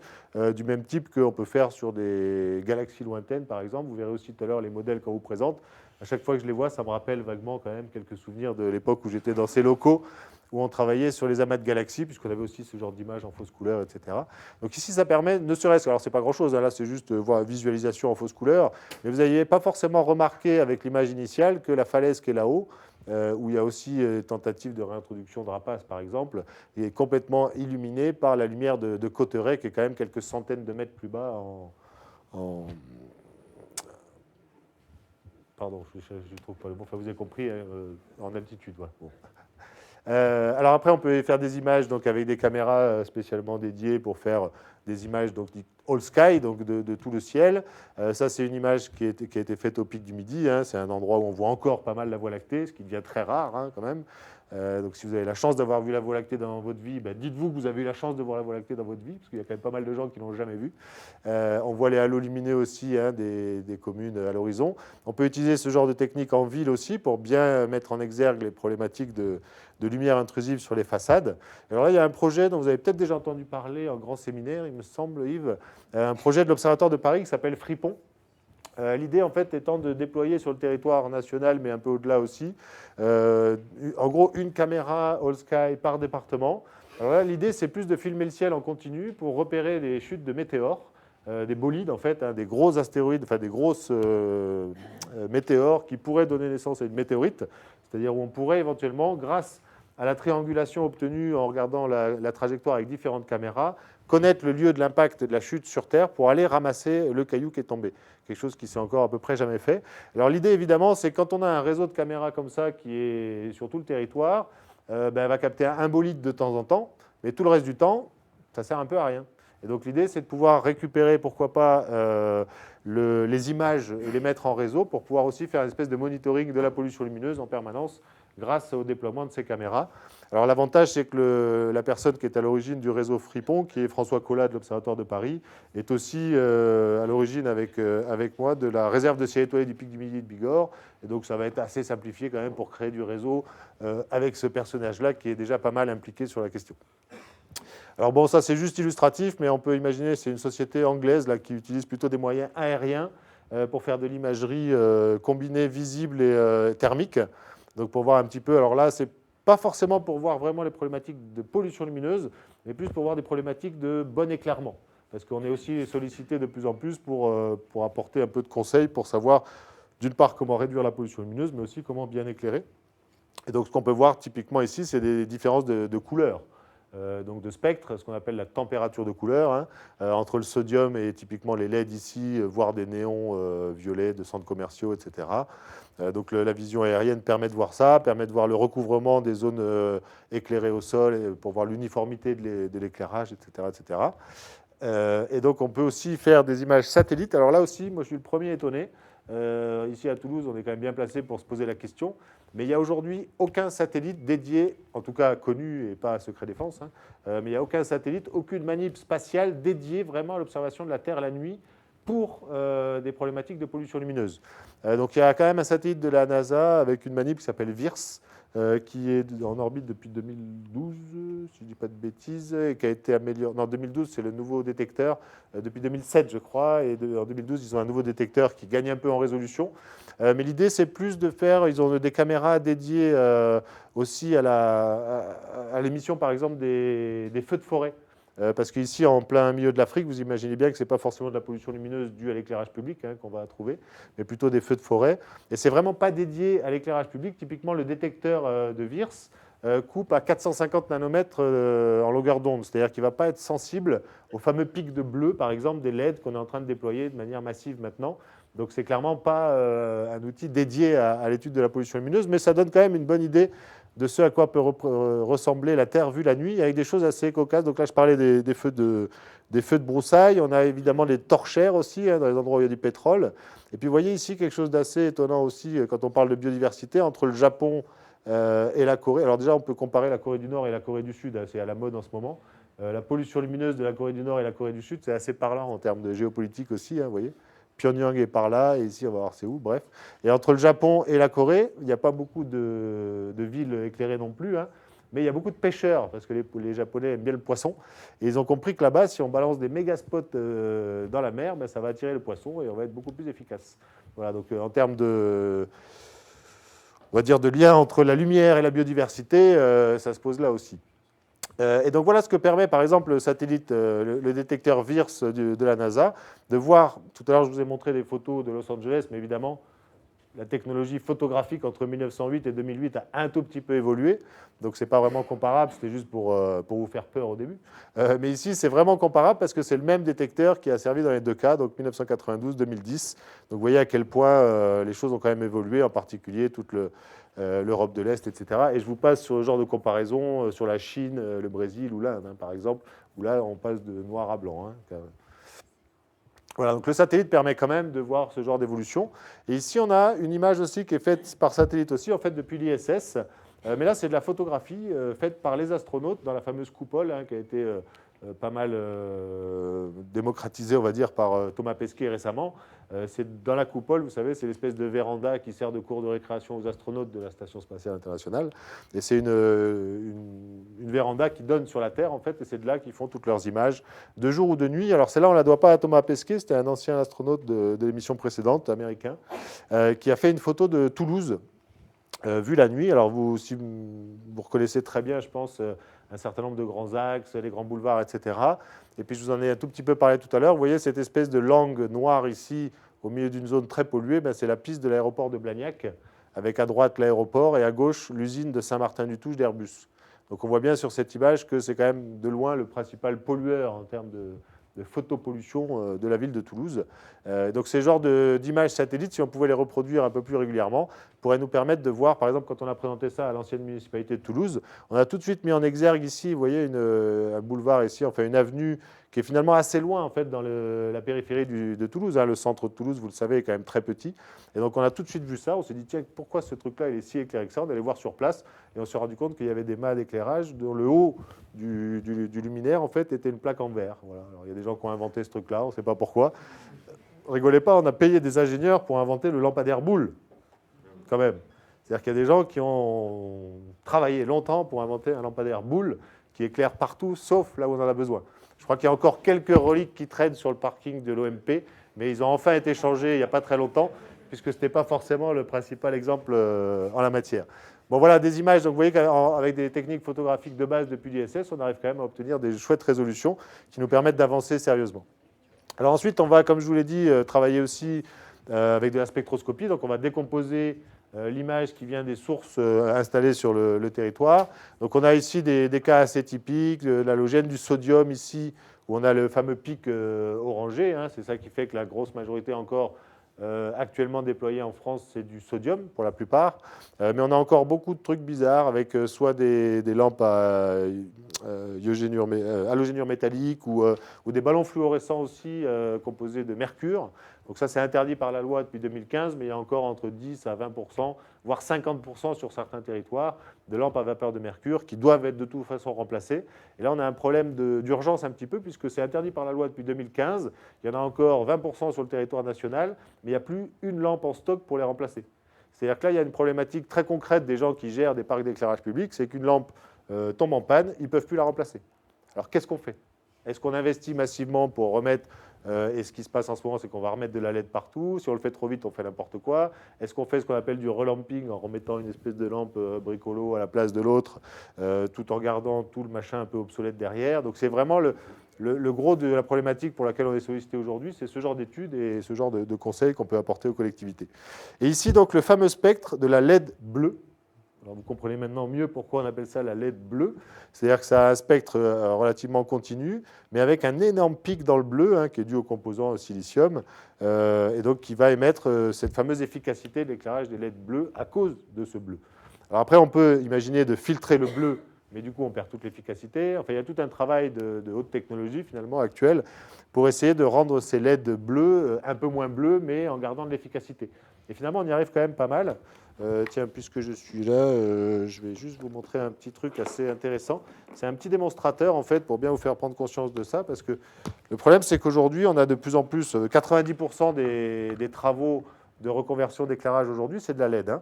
du même type qu'on peut faire sur des galaxies lointaines, par exemple. Vous verrez aussi tout à l'heure les modèles qu'on vous présente. À chaque fois que je les vois, ça me rappelle vaguement quand même quelques souvenirs de l'époque où j'étais dans ces locaux, où on travaillait sur les amas de galaxies, puisqu'on avait aussi ce genre d'images en fausse couleur, etc. Donc ici, ça permet, ne serait-ce, alors c'est pas grand-chose, hein, là c'est juste voir visualisation en fausse couleur, mais vous n'aviez pas forcément remarqué avec l'image initiale que la falaise qui est là-haut, où il y a aussi tentative de réintroduction de rapaces, par exemple, est complètement illuminée par la lumière de Cauterets, qui est quand même quelques centaines de mètres plus bas Pardon, je ne trouve pas le mot. Enfin, vous avez compris, en altitude. Voilà. Bon. Alors après, on peut faire des images donc, avec des caméras spécialement dédiées pour faire des images donc, all sky, donc de tout le ciel. Ça, c'est une image qui a été faite au pic du Midi. Hein. C'est un endroit où on voit encore pas mal la Voie lactée, ce qui devient très rare hein, quand même. Donc si vous avez la chance d'avoir vu la Voie lactée dans votre vie, dites-vous que vous avez eu la chance de voir la Voie lactée dans votre vie, parce qu'il y a quand même pas mal de gens qui ne l'ont jamais vue. On voit les halos lumineux aussi hein, des communes à l'horizon. On peut utiliser ce genre de technique en ville aussi pour bien mettre en exergue les problématiques de lumière intrusive sur les façades. Alors là, il y a un projet dont vous avez peut-être déjà entendu parler en grand séminaire, il me semble, Yves, un projet de l'Observatoire de Paris qui s'appelle Fripon. L'idée, en fait, étant de déployer sur le territoire national, mais un peu au-delà aussi, en gros, une caméra all sky par département. Alors là, l'idée, c'est plus de filmer le ciel en continu pour repérer les chutes de météores, des bolides, en fait, hein, des gros astéroïdes, enfin des grosses météores qui pourraient donner naissance à une météorite, c'est-à-dire où on pourrait éventuellement, grâce à la triangulation obtenue en regardant la trajectoire avec différentes caméras, connaître le lieu de l'impact de la chute sur Terre pour aller ramasser le caillou qui est tombé. Quelque chose qui s'est encore à peu près jamais fait. Alors l'idée, évidemment, c'est quand on a un réseau de caméras comme ça qui est sur tout le territoire, elle va capter un bolide de temps en temps, mais tout le reste du temps, ça sert un peu à rien. Et donc l'idée, c'est de pouvoir récupérer, pourquoi pas, les images et les mettre en réseau pour pouvoir aussi faire une espèce de monitoring de la pollution lumineuse en permanence grâce au déploiement de ces caméras. Alors l'avantage, c'est que la personne qui est à l'origine du réseau Fripon, qui est François Collat de l'Observatoire de Paris, est aussi à l'origine avec moi de la réserve de ciel étoilé du Pic du Midi de Bigorre. Et donc ça va être assez simplifié quand même pour créer du réseau avec ce personnage-là qui est déjà pas mal impliqué sur la question. Alors bon, ça c'est juste illustratif, mais on peut imaginer, c'est une société anglaise là, qui utilise plutôt des moyens aériens pour faire de l'imagerie combinée visible et thermique. Donc pour voir un petit peu, alors là, c'est pas forcément pour voir vraiment les problématiques de pollution lumineuse, mais plus pour voir des problématiques de bon éclairement. parce qu'on est aussi sollicité de plus en plus pour apporter un peu de conseils pour savoir, d'une part, comment réduire la pollution lumineuse, mais aussi comment bien éclairer. Et donc, ce qu'on peut voir typiquement ici, c'est des différences de couleurs. Donc de spectre, ce qu'on appelle la température de couleur, hein, entre le sodium et typiquement les LED ici, voire des néons violets de centres commerciaux, etc. Donc la vision aérienne permet de voir ça, permet de voir le recouvrement des zones éclairées au sol pour voir l'uniformité de l'éclairage, etc., etc. Et donc on peut aussi faire des images satellites. Alors là aussi, moi je suis le premier étonné. Ici à Toulouse, on est quand même bien placé pour se poser la question. Mais il n'y a aujourd'hui aucun satellite dédié, en tout cas connu et pas à secret défense, hein, mais il n'y a aucun satellite, aucune manip spatiale dédiée vraiment à l'observation de la Terre la nuit pour des problématiques de pollution lumineuse. Donc il y a quand même un satellite de la NASA avec une manip qui s'appelle VIRS, qui est en orbite depuis 2012, si je ne dis pas de bêtises, et qui a été amélioré. Non, 2012, c'est le nouveau détecteur. Depuis 2007, je crois, et en 2012, ils ont un nouveau détecteur qui gagne un peu en résolution. Mais l'idée, c'est plus de faire, ils ont des caméras dédiées aussi à l'émission, par exemple, des feux de forêt. Parce qu'ici, en plein milieu de l'Afrique, vous imaginez bien que ce n'est pas forcément de la pollution lumineuse due à l'éclairage public qu'on va trouver, mais plutôt des feux de forêt. Et ce n'est vraiment pas dédié à l'éclairage public. Typiquement, le détecteur de VIRS coupe à 450 nanomètres en longueur d'onde. C'est-à-dire qu'il ne va pas être sensible aux fameux pics de bleu, par exemple, des LED qu'on est en train de déployer de manière massive maintenant. Donc, ce n'est clairement pas un outil dédié à l'étude de la pollution lumineuse, mais ça donne quand même une bonne idée de ce à quoi peut ressembler la Terre vue la nuit, avec des choses assez cocasses. Donc là, je parlais des feux de broussailles. On a évidemment des torchères aussi, dans les endroits où il y a du pétrole. Et puis, vous voyez ici quelque chose d'assez étonnant aussi, quand on parle de biodiversité, entre le Japon et la Corée. Alors déjà, on peut comparer la Corée du Nord et la Corée du Sud. C'est à la mode en ce moment. La pollution lumineuse de la Corée du Nord et la Corée du Sud, c'est assez parlant en termes de géopolitique aussi, vous voyez. Pyongyang est par là, et ici, on va voir c'est où, bref. Et entre le Japon et la Corée, il n'y a pas beaucoup de villes éclairées non plus, mais il y a beaucoup de pêcheurs, parce que les Japonais aiment bien le poisson. Et ils ont compris que là-bas, si on balance des méga spots dans la mer, ça va attirer le poisson et on va être beaucoup plus efficace. Voilà, donc en termes de, on va dire, de lien entre la lumière et la biodiversité, ça se pose là aussi. Et donc voilà ce que permet par exemple le satellite, le détecteur VIRS de la NASA, de voir, tout à l'heure je vous ai montré des photos de Los Angeles, mais évidemment la technologie photographique entre 1908 et 2008 a un tout petit peu évolué, donc ce n'est pas vraiment comparable, c'était juste pour vous faire peur au début. Mais ici c'est vraiment comparable parce que c'est le même détecteur qui a servi dans les deux cas, donc 1992-2010. Donc vous voyez à quel point les choses ont quand même évolué, en particulier toute l'Europe de l'Est, etc. Et je vous passe sur le genre de comparaison sur la Chine, le Brésil ou l'Inde, par exemple, où là, on passe de noir à blanc. Voilà, donc le satellite permet quand même de voir ce genre d'évolution. Et ici, on a une image aussi qui est faite par satellite aussi, en fait, depuis l'ISS. Mais là, c'est de la photographie faite par les astronautes dans la fameuse coupole qui a été pas mal démocratisée, on va dire, par Thomas Pesquet récemment. C'est dans la coupole, vous savez, c'est l'espèce de véranda qui sert de cours de récréation aux astronautes de la Station spatiale internationale. Et c'est une véranda qui donne sur la Terre, en fait, et c'est de là qu'ils font toutes leurs images, de jour ou de nuit. Alors celle-là, on ne la doit pas à Thomas Pesquet, c'était un ancien astronaute de l'émission précédente, américain, qui a fait une photo de Toulouse, vue la nuit. Alors si vous reconnaissez très bien, je pense, un certain nombre de grands axes, les grands boulevards, etc. Et puis je vous en ai un tout petit peu parlé tout à l'heure. Vous voyez cette espèce de langue noire ici, au milieu d'une zone très polluée, c'est la piste de l'aéroport de Blagnac, avec à droite l'aéroport et à gauche l'usine de Saint-Martin-du-Touche d'Airbus. Donc on voit bien sur cette image que c'est quand même de loin le principal pollueur en termes de photopollution de la ville de Toulouse. Donc ces genres d'images satellites, si on pouvait les reproduire un peu plus régulièrement, pourraient nous permettre de voir, par exemple, quand on a présenté ça à l'ancienne municipalité de Toulouse, on a tout de suite mis en exergue ici, vous voyez, un boulevard ici, enfin une avenue qui est finalement assez loin en fait dans la périphérie de Toulouse. Le centre de Toulouse, vous le savez, est quand même très petit. Et donc on a tout de suite vu ça, on s'est dit, tiens, pourquoi ce truc-là il est si éclairé que ça? On est allé voir sur place et on s'est rendu compte qu'il y avait des mâts d'éclairage dont le haut du luminaire en fait était une plaque en verre. Voilà. Alors, il y a des gens qui ont inventé ce truc-là, on ne sait pas pourquoi. Rigolez pas, on a payé des ingénieurs pour inventer le lampadaire boule, quand même. C'est-à-dire qu'il y a des gens qui ont travaillé longtemps pour inventer un lampadaire boule qui éclaire partout, sauf là où on en a besoin. Je crois qu'il y a encore quelques reliques qui traînent sur le parking de l'OMP, mais ils ont enfin été changés il n'y a pas très longtemps, puisque ce n'était pas forcément le principal exemple en la matière. Bon, voilà des images. Donc, vous voyez qu'avec des techniques photographiques de base depuis l'ISS, on arrive quand même à obtenir des chouettes résolutions qui nous permettent d'avancer sérieusement. Alors ensuite, on va, comme je vous l'ai dit, travailler aussi avec de la spectroscopie. Donc, on va décomposer l'image qui vient des sources installées sur le territoire. Donc, on a ici des cas assez typiques, de l'halogène, du sodium ici, où on a le fameux pic orangé. Hein, c'est ça qui fait que la grosse majorité encore actuellement déployée en France, c'est du sodium pour la plupart. Mais on a encore beaucoup de trucs bizarres avec soit des lampes à halogénure métallique ou des ballons fluorescents aussi composés de mercure. Donc ça, c'est interdit par la loi depuis 2015, mais il y a encore entre 10 à 20%, voire 50% sur certains territoires, de lampes à vapeur de mercure qui doivent être de toute façon remplacées. Et là, on a un problème d'urgence un petit peu, puisque c'est interdit par la loi depuis 2015. Il y en a encore 20% sur le territoire national, mais il n'y a plus une lampe en stock pour les remplacer. C'est-à-dire que là, il y a une problématique très concrète des gens qui gèrent des parcs d'éclairage public, c'est qu'une lampe tombe en panne, ils ne peuvent plus la remplacer. Alors, qu'est-ce qu'on fait? Est-ce qu'on investit massivement pour remettre et ce qui se passe en ce moment, c'est qu'on va remettre de la LED partout. Si on le fait trop vite, on fait n'importe quoi. Est-ce qu'on fait ce qu'on appelle du relamping en remettant une espèce de lampe bricolo à la place de l'autre, tout en gardant tout le machin un peu obsolète derrière? Donc c'est vraiment le gros de la problématique pour laquelle on est sollicité aujourd'hui, c'est ce genre d'études et ce genre de conseils qu'on peut apporter aux collectivités. Et ici, donc, le fameux spectre de la LED bleue. Alors vous comprenez maintenant mieux pourquoi on appelle ça la LED bleue. C'est-à-dire que ça a un spectre relativement continu, mais avec un énorme pic dans le bleu, hein, qui est dû au composant silicium, et donc qui va émettre cette fameuse efficacité de l'éclairage des LED bleus à cause de ce bleu. Alors après, on peut imaginer de filtrer le bleu, mais du coup, on perd toute l'efficacité. Enfin, il y a tout un travail de haute technologie, finalement, actuel, pour essayer de rendre ces LED bleus un peu moins bleus, mais en gardant de l'efficacité. Et finalement, on y arrive quand même pas mal. Tiens, puisque je suis là, je vais juste vous montrer un petit truc assez intéressant. C'est un petit démonstrateur, en fait, pour bien vous faire prendre conscience de ça, parce que le problème, c'est qu'aujourd'hui, on a de plus en plus, 90% des travaux de reconversion d'éclairage aujourd'hui, c'est de la LED. Hein.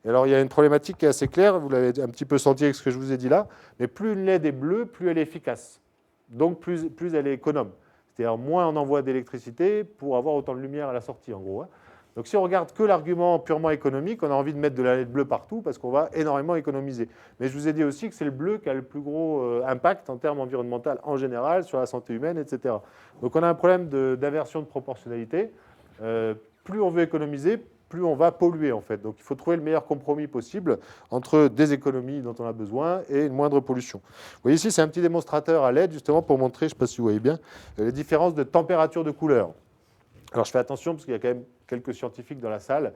Et alors, il y a une problématique qui est assez claire, vous l'avez un petit peu senti avec ce que je vous ai dit là, mais plus une LED est bleue, plus elle est efficace. Donc, plus elle est économe. C'est-à-dire, moins on envoie d'électricité pour avoir autant de lumière à la sortie, en gros. Hein. Donc si on regarde que l'argument purement économique, on a envie de mettre de la LED bleue partout parce qu'on va énormément économiser. Mais je vous ai dit aussi que c'est le bleu qui a le plus gros impact en termes environnementaux en général, sur la santé humaine, etc. Donc on a un problème d'inversion de proportionnalité. Plus on veut économiser, plus on va polluer en fait. Donc il faut trouver le meilleur compromis possible entre des économies dont on a besoin et une moindre pollution. Vous voyez ici, c'est un petit démonstrateur à LED justement pour montrer, je ne sais pas si vous voyez bien, les différences de température de couleur. Alors je fais attention parce qu'il y a quand même quelques scientifiques dans la salle.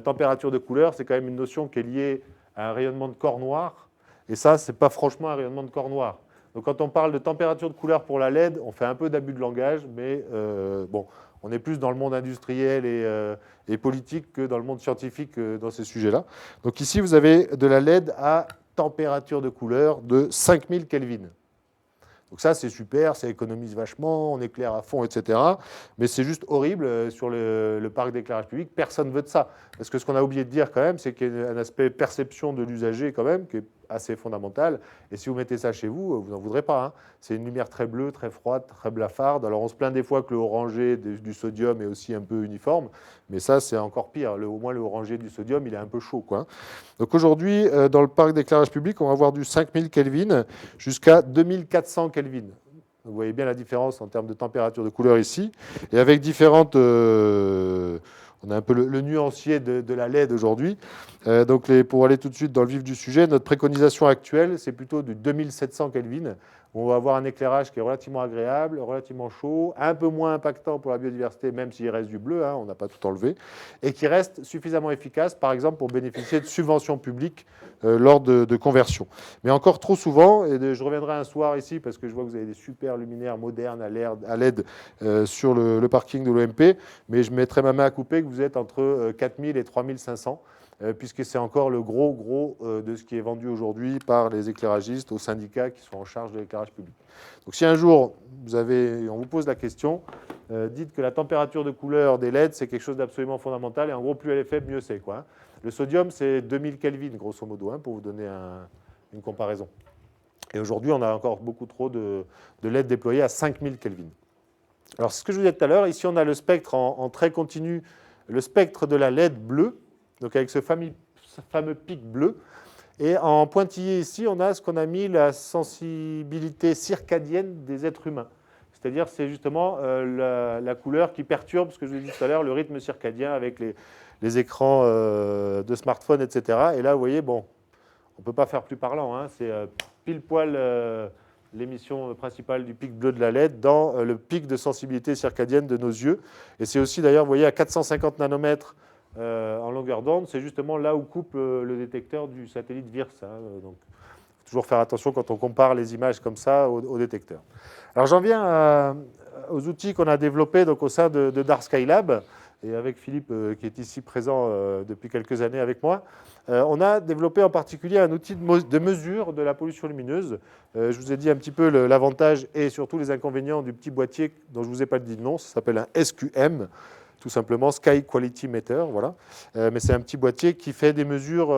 Température de couleur, c'est quand même une notion qui est liée à un rayonnement de corps noir. Et ça, ce n'est pas franchement un rayonnement de corps noir. Donc quand on parle de température de couleur pour la LED, on fait un peu d'abus de langage, mais bon, on est plus dans le monde industriel et politique que dans le monde scientifique dans ces sujets-là. Donc ici, vous avez de la LED à température de couleur de 5000 Kelvin. Donc ça, c'est super, ça économise vachement, on éclaire à fond, etc. Mais c'est juste horrible sur le parc d'éclairage public. Personne ne veut de ça. Parce que ce qu'on a oublié de dire quand même, c'est qu'il y a un aspect perception de l'usager quand même, qui est assez fondamental. Et si vous mettez ça chez vous, vous n'en voudrez pas. Hein. C'est une lumière très bleue, très froide, très blafarde. Alors on se plaint des fois que le orangé du sodium est aussi un peu uniforme. Mais ça, c'est encore pire. Au moins, le orangé du sodium, il est un peu chaud, quoi. Donc aujourd'hui, dans le parc d'éclairage public, on va avoir du 5000 Kelvin jusqu'à 2400 Kelvin. Vous voyez bien la différence en termes de température de couleur ici. Et avec différentes... on a un peu le nuancier de la LED aujourd'hui. Donc pour aller tout de suite dans le vif du sujet, notre préconisation actuelle, c'est plutôt du 2700 Kelvin. On va avoir un éclairage qui est relativement agréable, relativement chaud, un peu moins impactant pour la biodiversité, même s'il reste du bleu, hein, on n'a pas tout enlevé, et qui reste suffisamment efficace, par exemple, pour bénéficier de subventions publiques lors de conversion. Mais encore trop souvent, et je reviendrai un soir ici, parce que je vois que vous avez des super luminaires modernes à LED sur le parking de l'OMP, mais je mettrai ma main à couper que vous êtes entre 4000 et 3500. Puisque c'est encore le gros de ce qui est vendu aujourd'hui par les éclairagistes aux syndicats qui sont en charge de l'éclairage public. Donc si un jour on vous pose la question, dites que la température de couleur des LED, c'est quelque chose d'absolument fondamental, et en gros, plus elle est faible, mieux c'est, quoi. Le sodium, c'est 2000 Kelvin, grosso modo, hein, pour vous donner une comparaison. Et aujourd'hui, on a encore beaucoup trop de LED déployés à 5000 Kelvin. Alors, ce que je vous disais tout à l'heure, ici, on a le spectre en trait continu, le spectre de la LED bleue, donc avec ce fameux pic bleu. Et en pointillé ici, on a ce qu'on a mis la sensibilité circadienne des êtres humains. C'est-à-dire c'est justement la couleur qui perturbe, ce que je vous ai dit tout à l'heure, le rythme circadien avec les écrans de smartphone, etc. Et là, vous voyez, bon, on ne peut pas faire plus parlant, hein, c'est pile poil l'émission principale du pic bleu de la LED dans le pic de sensibilité circadienne de nos yeux. Et c'est aussi d'ailleurs, vous voyez, à 450 nanomètres en longueur d'onde, c'est justement là où coupe le détecteur du satellite VIRS. Hein, donc, il faut toujours faire attention quand on compare les images comme ça au détecteur. Alors j'en viens aux outils qu'on a développés donc, au sein de Dark Skylab, et avec Philippe qui est ici présent depuis quelques années avec moi. On a développé en particulier un outil de mesure de la pollution lumineuse. Je vous ai dit un petit peu l'avantage et surtout les inconvénients du petit boîtier dont je ne vous ai pas dit le nom, ça s'appelle un SQM, tout simplement Sky Quality Meter, voilà. Mais c'est un petit boîtier qui fait des mesures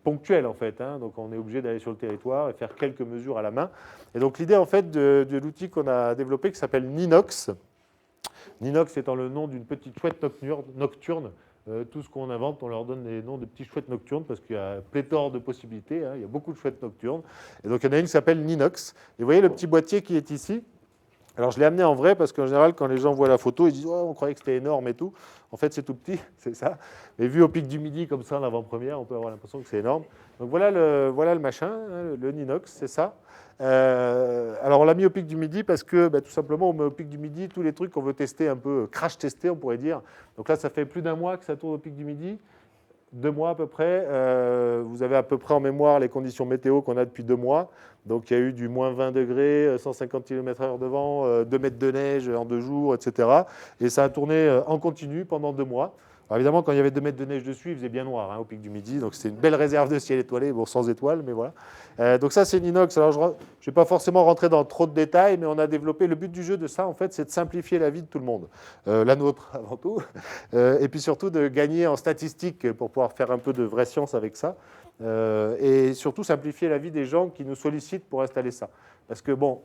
ponctuelles en fait, hein. Donc on est obligé d'aller sur le territoire et faire quelques mesures à la main. Et donc l'idée en fait de l'outil qu'on a développé qui s'appelle Ninox. Ninox étant le nom d'une petite chouette nocturne. Tout ce qu'on invente, on leur donne des noms de petites chouettes nocturnes parce qu'il y a pléthore de possibilités, hein, il y a beaucoup de chouettes nocturnes. Et donc il y en a une qui s'appelle Ninox. Et vous voyez le petit boîtier qui est ici. Alors je l'ai amené en vrai parce qu'en général, quand les gens voient la photo, ils disent oh, on croyait que c'était énorme et tout. En fait, c'est tout petit, c'est ça. Mais vu au pic du midi, comme ça, en avant-première, on peut avoir l'impression que c'est énorme. Donc voilà le machin, hein, le Ninox, c'est ça. Alors on l'a mis au pic du midi parce que tout simplement on met au pic du midi tous les trucs qu'on veut tester un peu, crash tester on pourrait dire. Donc là ça fait plus d'un mois que ça tourne au pic du midi, 2 mois à peu près. Vous avez à peu près en mémoire les conditions météo qu'on a depuis 2 mois. Donc il y a eu du moins 20 degrés, 150 km/h de vent, 2 mètres de neige en 2 jours, etc. Et ça a tourné en continu pendant 2 mois. Alors évidemment, quand il y avait 2 mètres de neige dessus, il faisait bien noir hein, au pic du midi. Donc c'était une belle réserve de ciel étoilé, bon sans étoiles, mais voilà. Donc ça c'est Ninox. Alors je ne vais pas forcément rentrer dans trop de détails, mais on a développé, le but du jeu de ça en fait, c'est de simplifier la vie de tout le monde. La nôtre avant tout. Et puis surtout de gagner en statistiques pour pouvoir faire un peu de vraie science avec ça. Et surtout simplifier la vie des gens qui nous sollicitent pour installer ça. Parce que bon,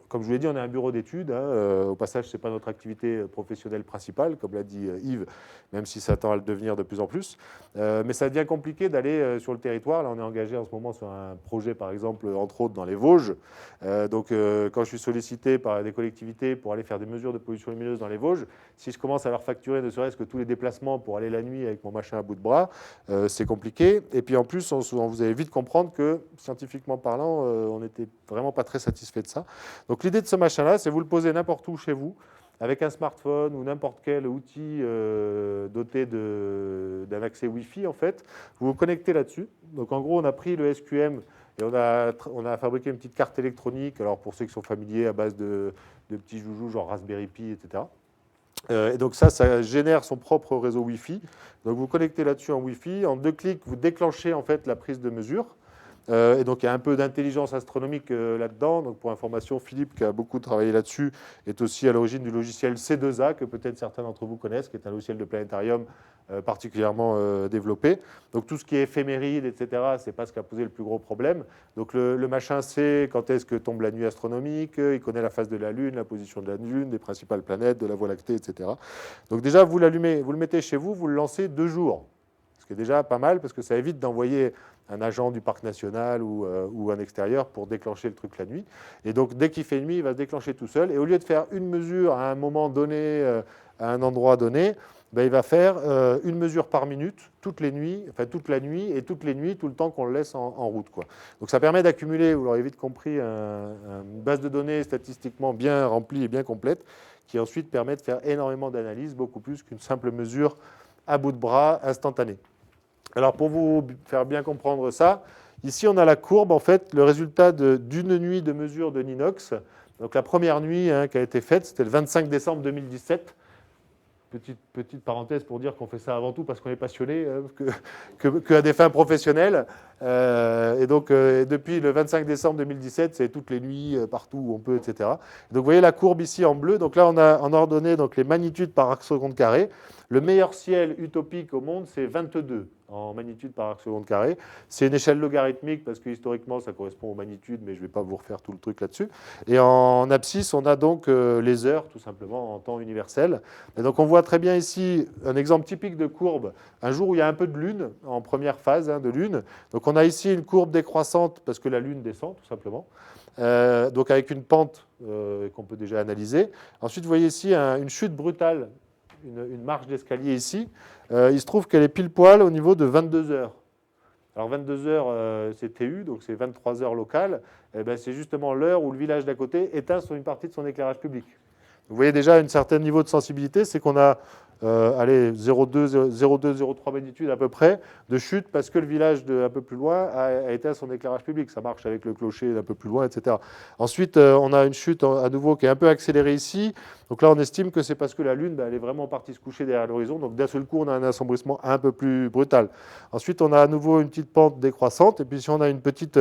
comme je vous l'ai dit, on est un bureau d'études. Hein. Au passage, ce n'est pas notre activité professionnelle principale, comme l'a dit Yves, même si ça tend à le devenir de plus en plus. Mais ça devient compliqué d'aller sur le territoire. Là, on est engagé en ce moment sur un projet, par exemple, entre autres, dans les Vosges. Donc, quand je suis sollicité par des collectivités pour aller faire des mesures de pollution lumineuse dans les Vosges, si je commence à leur facturer ne serait-ce que tous les déplacements pour aller la nuit avec mon machin à bout de bras, c'est compliqué. Et puis, en plus, vous allez vite comprendre que, scientifiquement parlant, on n'était vraiment pas très satisfait de ça. Donc l'idée de ce machin-là, c'est vous le posez n'importe où chez vous, avec un smartphone ou n'importe quel outil doté d'un accès Wi-Fi, en fait. Vous vous connectez là-dessus. Donc en gros, on a pris le SQM et on a fabriqué une petite carte électronique, alors pour ceux qui sont familiers, à base de petits joujoux, genre Raspberry Pi, etc. Et donc ça génère son propre réseau Wi-Fi. Donc vous vous connectez là-dessus en Wi-Fi. En 2 clics, vous déclenchez en fait la prise de mesure. Et donc, il y a un peu d'intelligence astronomique là-dedans. Donc, pour information, Philippe, qui a beaucoup travaillé là-dessus, est aussi à l'origine du logiciel C2A, que peut-être certains d'entre vous connaissent, qui est un logiciel de planétarium particulièrement développé. Donc, tout ce qui est éphéméride, etc., ce n'est pas ce qui a posé le plus gros problème. Donc, le machin sait quand est-ce que tombe la nuit astronomique, il connaît la phase de la Lune, la position de la Lune, des principales planètes, de la Voie lactée, etc. Donc, déjà, vous l'allumez, vous le mettez chez vous, vous le lancez 2 jours. Ce qui est déjà pas mal, parce que ça évite d'envoyer un agent du parc national ou un extérieur pour déclencher le truc la nuit. Et donc, dès qu'il fait nuit, il va se déclencher tout seul. Et au lieu de faire une mesure à un moment donné, à un endroit donné, il va faire une mesure par minute, toutes les nuits, enfin toute la nuit et toutes les nuits, tout le temps qu'on le laisse en route, quoi. Donc, ça permet d'accumuler, vous l'aurez vite compris, une base de données statistiquement bien remplie et bien complète, qui ensuite permet de faire énormément d'analyses, beaucoup plus qu'une simple mesure à bout de bras instantanée. Alors, pour vous faire bien comprendre ça, ici, on a la courbe, en fait, le résultat d'une nuit de mesure de Ninox. Donc, la première nuit qui a été faite, c'était le 25 décembre 2017. Petite parenthèse pour dire qu'on fait ça avant tout parce qu'on est passionné, qu'à des fins professionnelles. Et donc, depuis le 25 décembre 2017, c'est toutes les nuits, partout où on peut, etc. Donc, vous voyez la courbe ici en bleu. Donc là, on a ordonné donc, les magnitudes par arc seconde carré. Le meilleur ciel utopique au monde, c'est 22 en magnitude par arc seconde carré. C'est une échelle logarithmique parce que historiquement, ça correspond aux magnitudes, mais je ne vais pas vous refaire tout le truc là-dessus. Et en abscisse, on a donc les heures, tout simplement, en temps universel. Et donc, on voit très bien ici un exemple typique de courbe. Un jour où il y a un peu de lune, en première phase de lune. Donc, on a ici une courbe décroissante parce que la lune descend, tout simplement. Donc, avec une pente qu'on peut déjà analyser. Ensuite, vous voyez ici une chute brutale, une marche d'escalier ici. Il se trouve qu'elle est pile poil au niveau de 22 heures. Alors 22 heures, c'est TU, donc c'est 23 heures locales. Eh ben, c'est justement l'heure où le village d'à côté éteint sur une partie de son éclairage public. Vous voyez déjà un certain niveau de sensibilité, c'est qu'on a 0,2-0,3 magnitude à peu près de chute parce que le village un peu plus loin a éteint son éclairage public. Ça marche avec le clocher d'un peu plus loin, etc. Ensuite, on a une chute à nouveau qui est un peu accélérée ici. Donc là, on estime que c'est parce que la Lune, elle est vraiment partie se coucher derrière l'horizon. Donc d'un seul coup, on a un assombrissement un peu plus brutal. Ensuite, on a à nouveau une petite pente décroissante. Et puis si on a une petite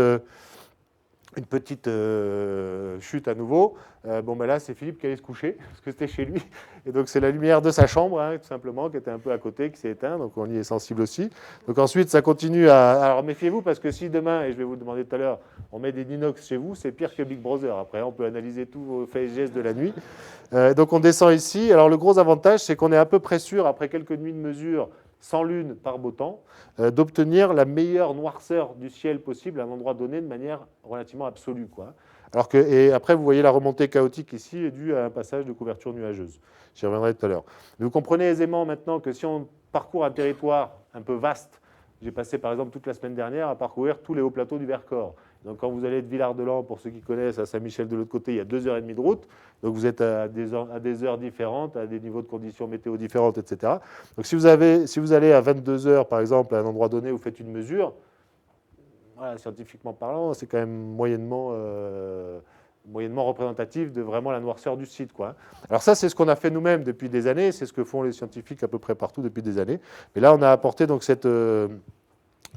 chute à nouveau. Bon, ben là, c'est Philippe qui allait se coucher, parce que c'était chez lui. Et donc, c'est la lumière de sa chambre, tout simplement, qui était un peu à côté, qui s'est éteinte. Donc, on y est sensible aussi. Donc, ensuite, ça continue à... Alors, méfiez-vous, parce que si demain, et je vais vous le demander tout à l'heure, on met des Ninox chez vous, c'est pire que Big Brother. Après, on peut analyser tous vos faits et gestes de la nuit. Donc, on descend ici. Alors, le gros avantage, c'est qu'on est à peu près sûr, après quelques nuits de mesure, sans lune par beau temps, d'obtenir la meilleure noirceur du ciel possible à un endroit donné de manière relativement absolue, quoi. Alors que, et après, vous voyez la remontée chaotique ici est due à un passage de couverture nuageuse. J'y reviendrai tout à l'heure. Mais vous comprenez aisément maintenant que si on parcourt un territoire un peu vaste, j'ai passé par exemple toute la semaine dernière à parcourir tous les hauts plateaux du Vercors. Donc quand vous allez de Villard-de-Lans, pour ceux qui connaissent, à Saint-Michel de l'autre côté, il y a 2h30 de route. Donc vous êtes à des heures différentes, à des niveaux de conditions météo différentes, etc. Donc si vous allez à 22 heures, par exemple, à un endroit donné, vous faites une mesure, voilà, scientifiquement parlant, c'est quand même moyennement représentatif de vraiment la noirceur du site, quoi. Alors ça, c'est ce qu'on a fait nous-mêmes depuis des années, c'est ce que font les scientifiques à peu près partout depuis des années. Mais là, on a apporté donc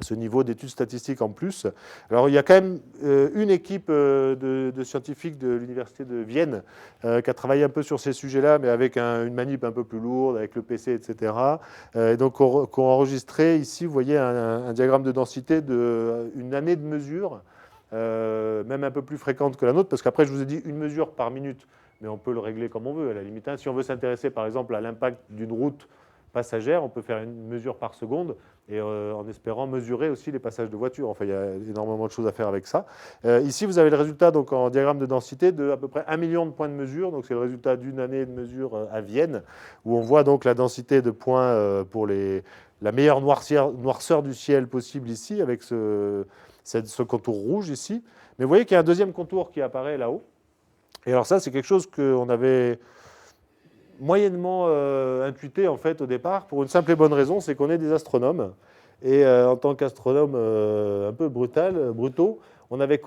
ce niveau d'études statistiques en plus. Alors, il y a quand même une équipe de scientifiques de l'Université de Vienne qui a travaillé un peu sur ces sujets-là, mais avec une manip un peu plus lourde, avec le PC, etc. Et donc, qui ont enregistré ici, vous voyez, un diagramme de densité d'une année de mesure, même un peu plus fréquente que la nôtre, parce qu'après, je vous ai dit une mesure par minute, mais on peut le régler comme on veut, à la limite. Si on veut s'intéresser, par exemple, à l'impact d'une route passagère, on peut faire une mesure par seconde et en espérant mesurer aussi les passages de voitures. Enfin, il y a énormément de choses à faire avec ça. Ici, vous avez le résultat donc, en diagramme de densité de à peu près 1 million de points de mesure. Donc, c'est le résultat d'une année de mesure à Vienne, où on voit donc la densité de points pour la meilleure noirceur du ciel possible ici, avec ce contour rouge ici. Mais vous voyez qu'il y a un deuxième contour qui apparaît là-haut. Et alors ça, c'est quelque chose qu'on avait moyennement intuité en fait au départ, pour une simple et bonne raison, c'est qu'on est des astronomes. Et en tant qu'astronome un peu brutaux, on avait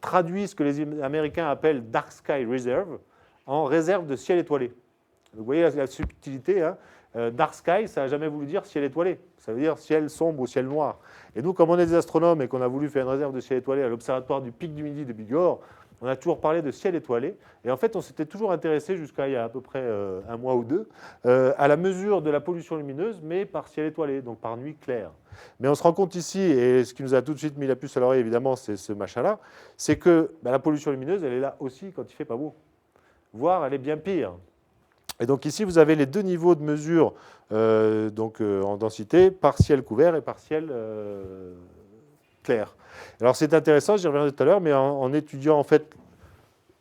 traduit ce que les Américains appellent Dark Sky Reserve en réserve de ciel étoilé. Donc, vous voyez la subtilité, hein. Dark Sky, ça n'a jamais voulu dire ciel étoilé. Ça veut dire ciel sombre ou ciel noir. Et nous, comme on est des astronomes et qu'on a voulu faire une réserve de ciel étoilé à l'observatoire du Pic du Midi de Bigorre, on a toujours parlé de ciel étoilé. Et en fait, on s'était toujours intéressé, jusqu'à il y a à peu près un mois ou deux, à la mesure de la pollution lumineuse, mais par ciel étoilé, donc par nuit claire. Mais on se rend compte ici, et ce qui nous a tout de suite mis la puce à l'oreille, évidemment, c'est ce machin-là, c'est que la pollution lumineuse, elle est là aussi quand il ne fait pas beau. Voire, elle est bien pire. Et donc ici, vous avez les deux niveaux de mesure en densité, par ciel couvert et par ciel clair. Alors c'est intéressant, j'y reviendrai tout à l'heure, mais en étudiant en fait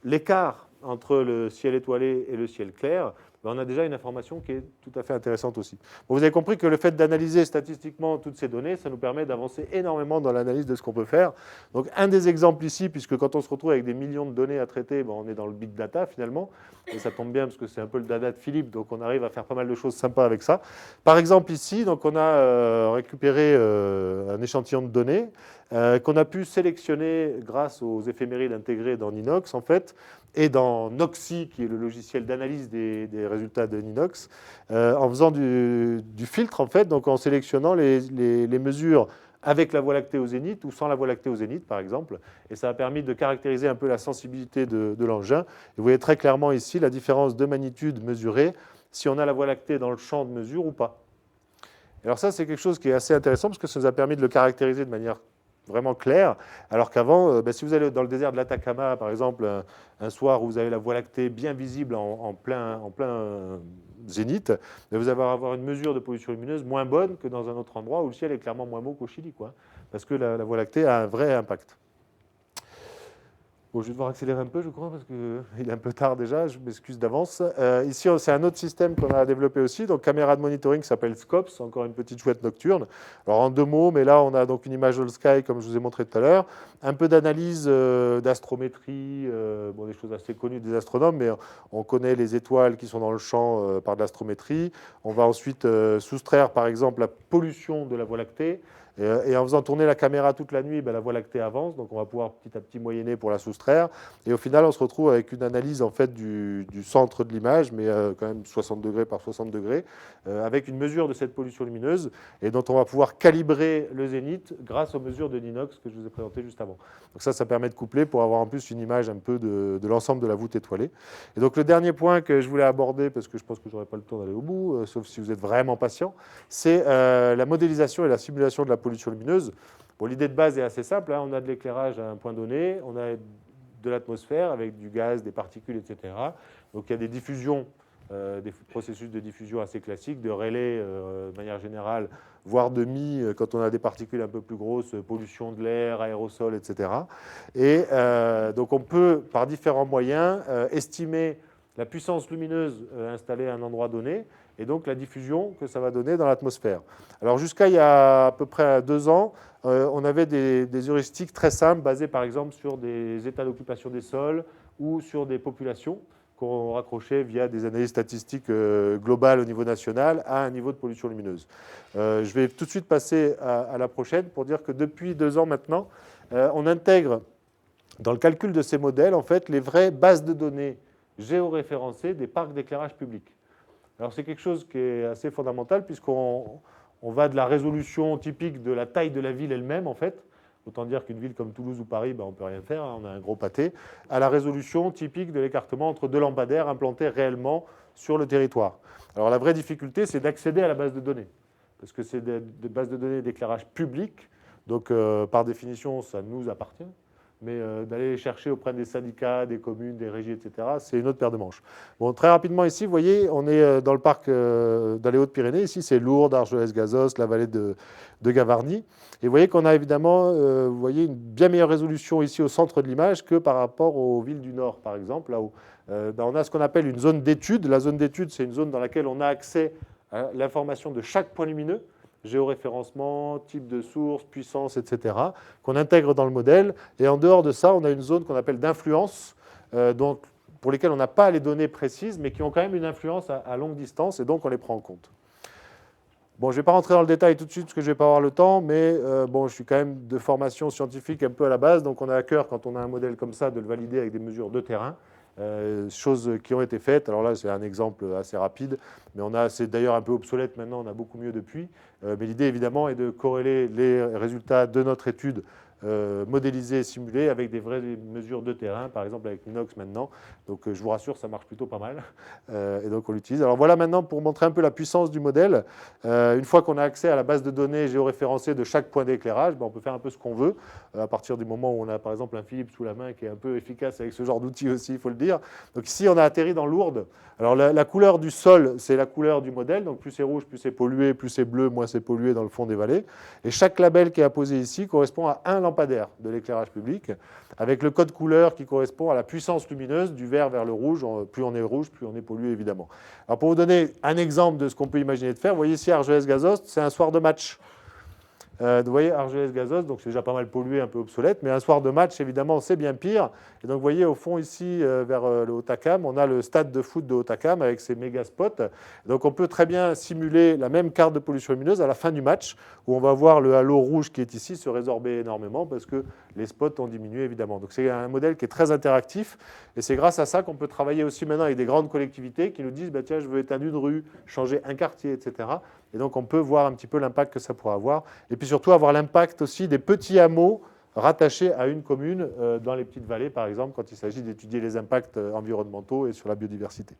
l'écart entre le ciel étoilé et le ciel clair, on a déjà une information qui est tout à fait intéressante aussi. Bon, vous avez compris que le fait d'analyser statistiquement toutes ces données, ça nous permet d'avancer énormément dans l'analyse de ce qu'on peut faire. Donc un des exemples ici, puisque quand on se retrouve avec des millions de données à traiter, on est dans le big data finalement, et ça tombe bien parce que c'est un peu le dada de Philippe, donc on arrive à faire pas mal de choses sympas avec ça. Par exemple ici, donc on a récupéré un échantillon de données qu'on a pu sélectionner grâce aux éphémérides intégrées dans Ninox en fait, et dans Noxy, qui est le logiciel d'analyse des résultats de Ninox, en faisant du filtre, en fait, donc en sélectionnant les mesures avec la Voie lactée au zénith ou sans la Voie lactée au zénith, par exemple. Et ça a permis de caractériser un peu la sensibilité de l'engin. Et vous voyez très clairement ici la différence de magnitude mesurée si on a la Voie lactée dans le champ de mesure ou pas. Alors ça, c'est quelque chose qui est assez intéressant parce que ça nous a permis de le caractériser de manière vraiment claire, alors qu'avant, si vous allez dans le désert de l'Atacama, par exemple, un soir où vous avez la Voie lactée bien visible en plein zénith, vous allez avoir une mesure de pollution lumineuse moins bonne que dans un autre endroit où le ciel est clairement moins beau qu'au Chili, quoi, parce que la Voie lactée a un vrai impact. Bon, je vais devoir accélérer un peu, je crois, parce qu'il est un peu tard déjà, je m'excuse d'avance. Ici, c'est un autre système qu'on a développé aussi, donc caméra de monitoring qui s'appelle Scops, encore une petite chouette nocturne. Alors en 2 mots, mais là, on a donc une image all sky, comme je vous ai montré tout à l'heure, un peu d'analyse d'astrométrie, bon, des choses assez connues des astronomes, mais on connaît les étoiles qui sont dans le champ par de l'astrométrie. On va ensuite soustraire, par exemple, la pollution de la Voie lactée. Et en faisant tourner la caméra toute la nuit, la Voie lactée avance, donc on va pouvoir petit à petit moyenner pour la soustraire. Et au final, on se retrouve avec une analyse en fait, du centre de l'image, mais quand même 60 degrés par 60 degrés, avec une mesure de cette pollution lumineuse, et dont on va pouvoir calibrer le zénith grâce aux mesures de Ninox que je vous ai présentées juste avant. Donc ça permet de coupler pour avoir en plus une image un peu de l'ensemble de la voûte étoilée. Et donc le dernier point que je voulais aborder, parce que je pense que je n'aurai pas le temps d'aller au bout, sauf si vous êtes vraiment patient, c'est la modélisation et la simulation de la pollution lumineuse. Bon, l'idée de base est assez simple, on a de l'éclairage à un point donné, on a de l'atmosphère avec du gaz, des particules, etc. Donc il y a des diffusions, des processus de diffusion assez classiques, de relais de manière générale, voire de mie quand on a des particules un peu plus grosses, pollution de l'air, aérosols, etc. Et donc on peut, par différents moyens, estimer la puissance lumineuse installée à un endroit donné, et donc la diffusion que ça va donner dans l'atmosphère. Alors jusqu'à il y a à peu près 2 ans, on avait des heuristiques très simples, basées par exemple sur des états d'occupation des sols ou sur des populations qu'on raccrochait via des analyses statistiques globales au niveau national à un niveau de pollution lumineuse. Je vais tout de suite passer à la prochaine pour dire que depuis 2 ans maintenant, on intègre dans le calcul de ces modèles en fait, les vraies bases de données géoréférencées des parcs d'éclairage public. Alors c'est quelque chose qui est assez fondamental puisqu'on va de la résolution typique de la taille de la ville elle-même en fait, autant dire qu'une ville comme Toulouse ou Paris, on ne peut rien faire, on a un gros pâté, à la résolution typique de l'écartement entre 2 lampadaires implantés réellement sur le territoire. Alors la vraie difficulté, c'est d'accéder à la base de données, parce que c'est des bases de données d'éclairage public, donc par définition, ça nous appartient. Mais d'aller les chercher auprès des syndicats, des communes, des régies, etc., c'est une autre paire de manches. Bon, très rapidement ici, vous voyez, on est dans le parc dans les Hautes-Pyrénées. Ici, c'est Lourdes, Argelès-Gazost, la vallée de Gavarnie. Et vous voyez qu'on a évidemment vous voyez, une bien meilleure résolution ici au centre de l'image que par rapport aux villes du Nord, par exemple, là où on a ce qu'on appelle une zone d'étude. La zone d'étude, c'est une zone dans laquelle on a accès à l'information de chaque point lumineux, géoréférencement, type de source, puissance, etc., qu'on intègre dans le modèle. Et en dehors de ça, on a une zone qu'on appelle d'influence, donc pour lesquelles on n'a pas les données précises, mais qui ont quand même une influence à longue distance, et donc on les prend en compte. Bon, je ne vais pas rentrer dans le détail tout de suite, parce que je ne vais pas avoir le temps, mais bon, je suis quand même de formation scientifique un peu à la base, donc on a à cœur, quand on a un modèle comme ça, de le valider avec des mesures de terrain. Choses qui ont été faites. Alors là, c'est un exemple assez rapide, mais c'est d'ailleurs un peu obsolète maintenant, on a beaucoup mieux depuis. Mais l'idée, évidemment, est de corréler les résultats de notre étude modélisée et simulée avec des vraies mesures de terrain, par exemple avec Ninox maintenant. Donc je vous rassure, ça marche plutôt pas mal. Et donc on l'utilise. Alors voilà maintenant pour montrer un peu la puissance du modèle. Une fois qu'on a accès à la base de données géoréférencée de chaque point d'éclairage, on peut faire un peu ce qu'on veut. À partir du moment où on a par exemple un Philips sous la main qui est un peu efficace avec ce genre d'outil aussi, il faut le dire. Donc ici, on a atterri dans Lourdes. Alors la couleur du sol, c'est la couleur du modèle. Donc plus c'est rouge, plus c'est pollué, plus c'est bleu, moins c'est pollué dans le fond des vallées. Et chaque label qui est apposé ici correspond à un lampadaire de l'éclairage public, avec le code couleur qui correspond à la puissance lumineuse du vert vers le rouge. Plus on est rouge, plus on est pollué, évidemment. Alors pour vous donner un exemple de ce qu'on peut imaginer de faire, vous voyez ici Argelès-Gazost, c'est un soir de match. Vous voyez, Argelès-Gazost, donc c'est déjà pas mal pollué, un peu obsolète, mais un soir de match, évidemment, c'est bien pire. Et donc, vous voyez, au fond, ici, vers le Hautacam, on a le stade de foot de Hautacam avec ses méga spots. Donc, on peut très bien simuler la même carte de pollution lumineuse à la fin du match, où on va voir le halo rouge qui est ici se résorber énormément parce que les spots ont diminué, évidemment. Donc, c'est un modèle qui est très interactif. Et c'est grâce à ça qu'on peut travailler aussi maintenant avec des grandes collectivités qui nous disent, tiens, je veux éteindre une rue, changer un quartier, etc. Et donc, on peut voir un petit peu l'impact que ça pourrait avoir. Et puis surtout, avoir l'impact aussi des petits hameaux rattachés à une commune dans les petites vallées, par exemple, quand il s'agit d'étudier les impacts environnementaux et sur la biodiversité.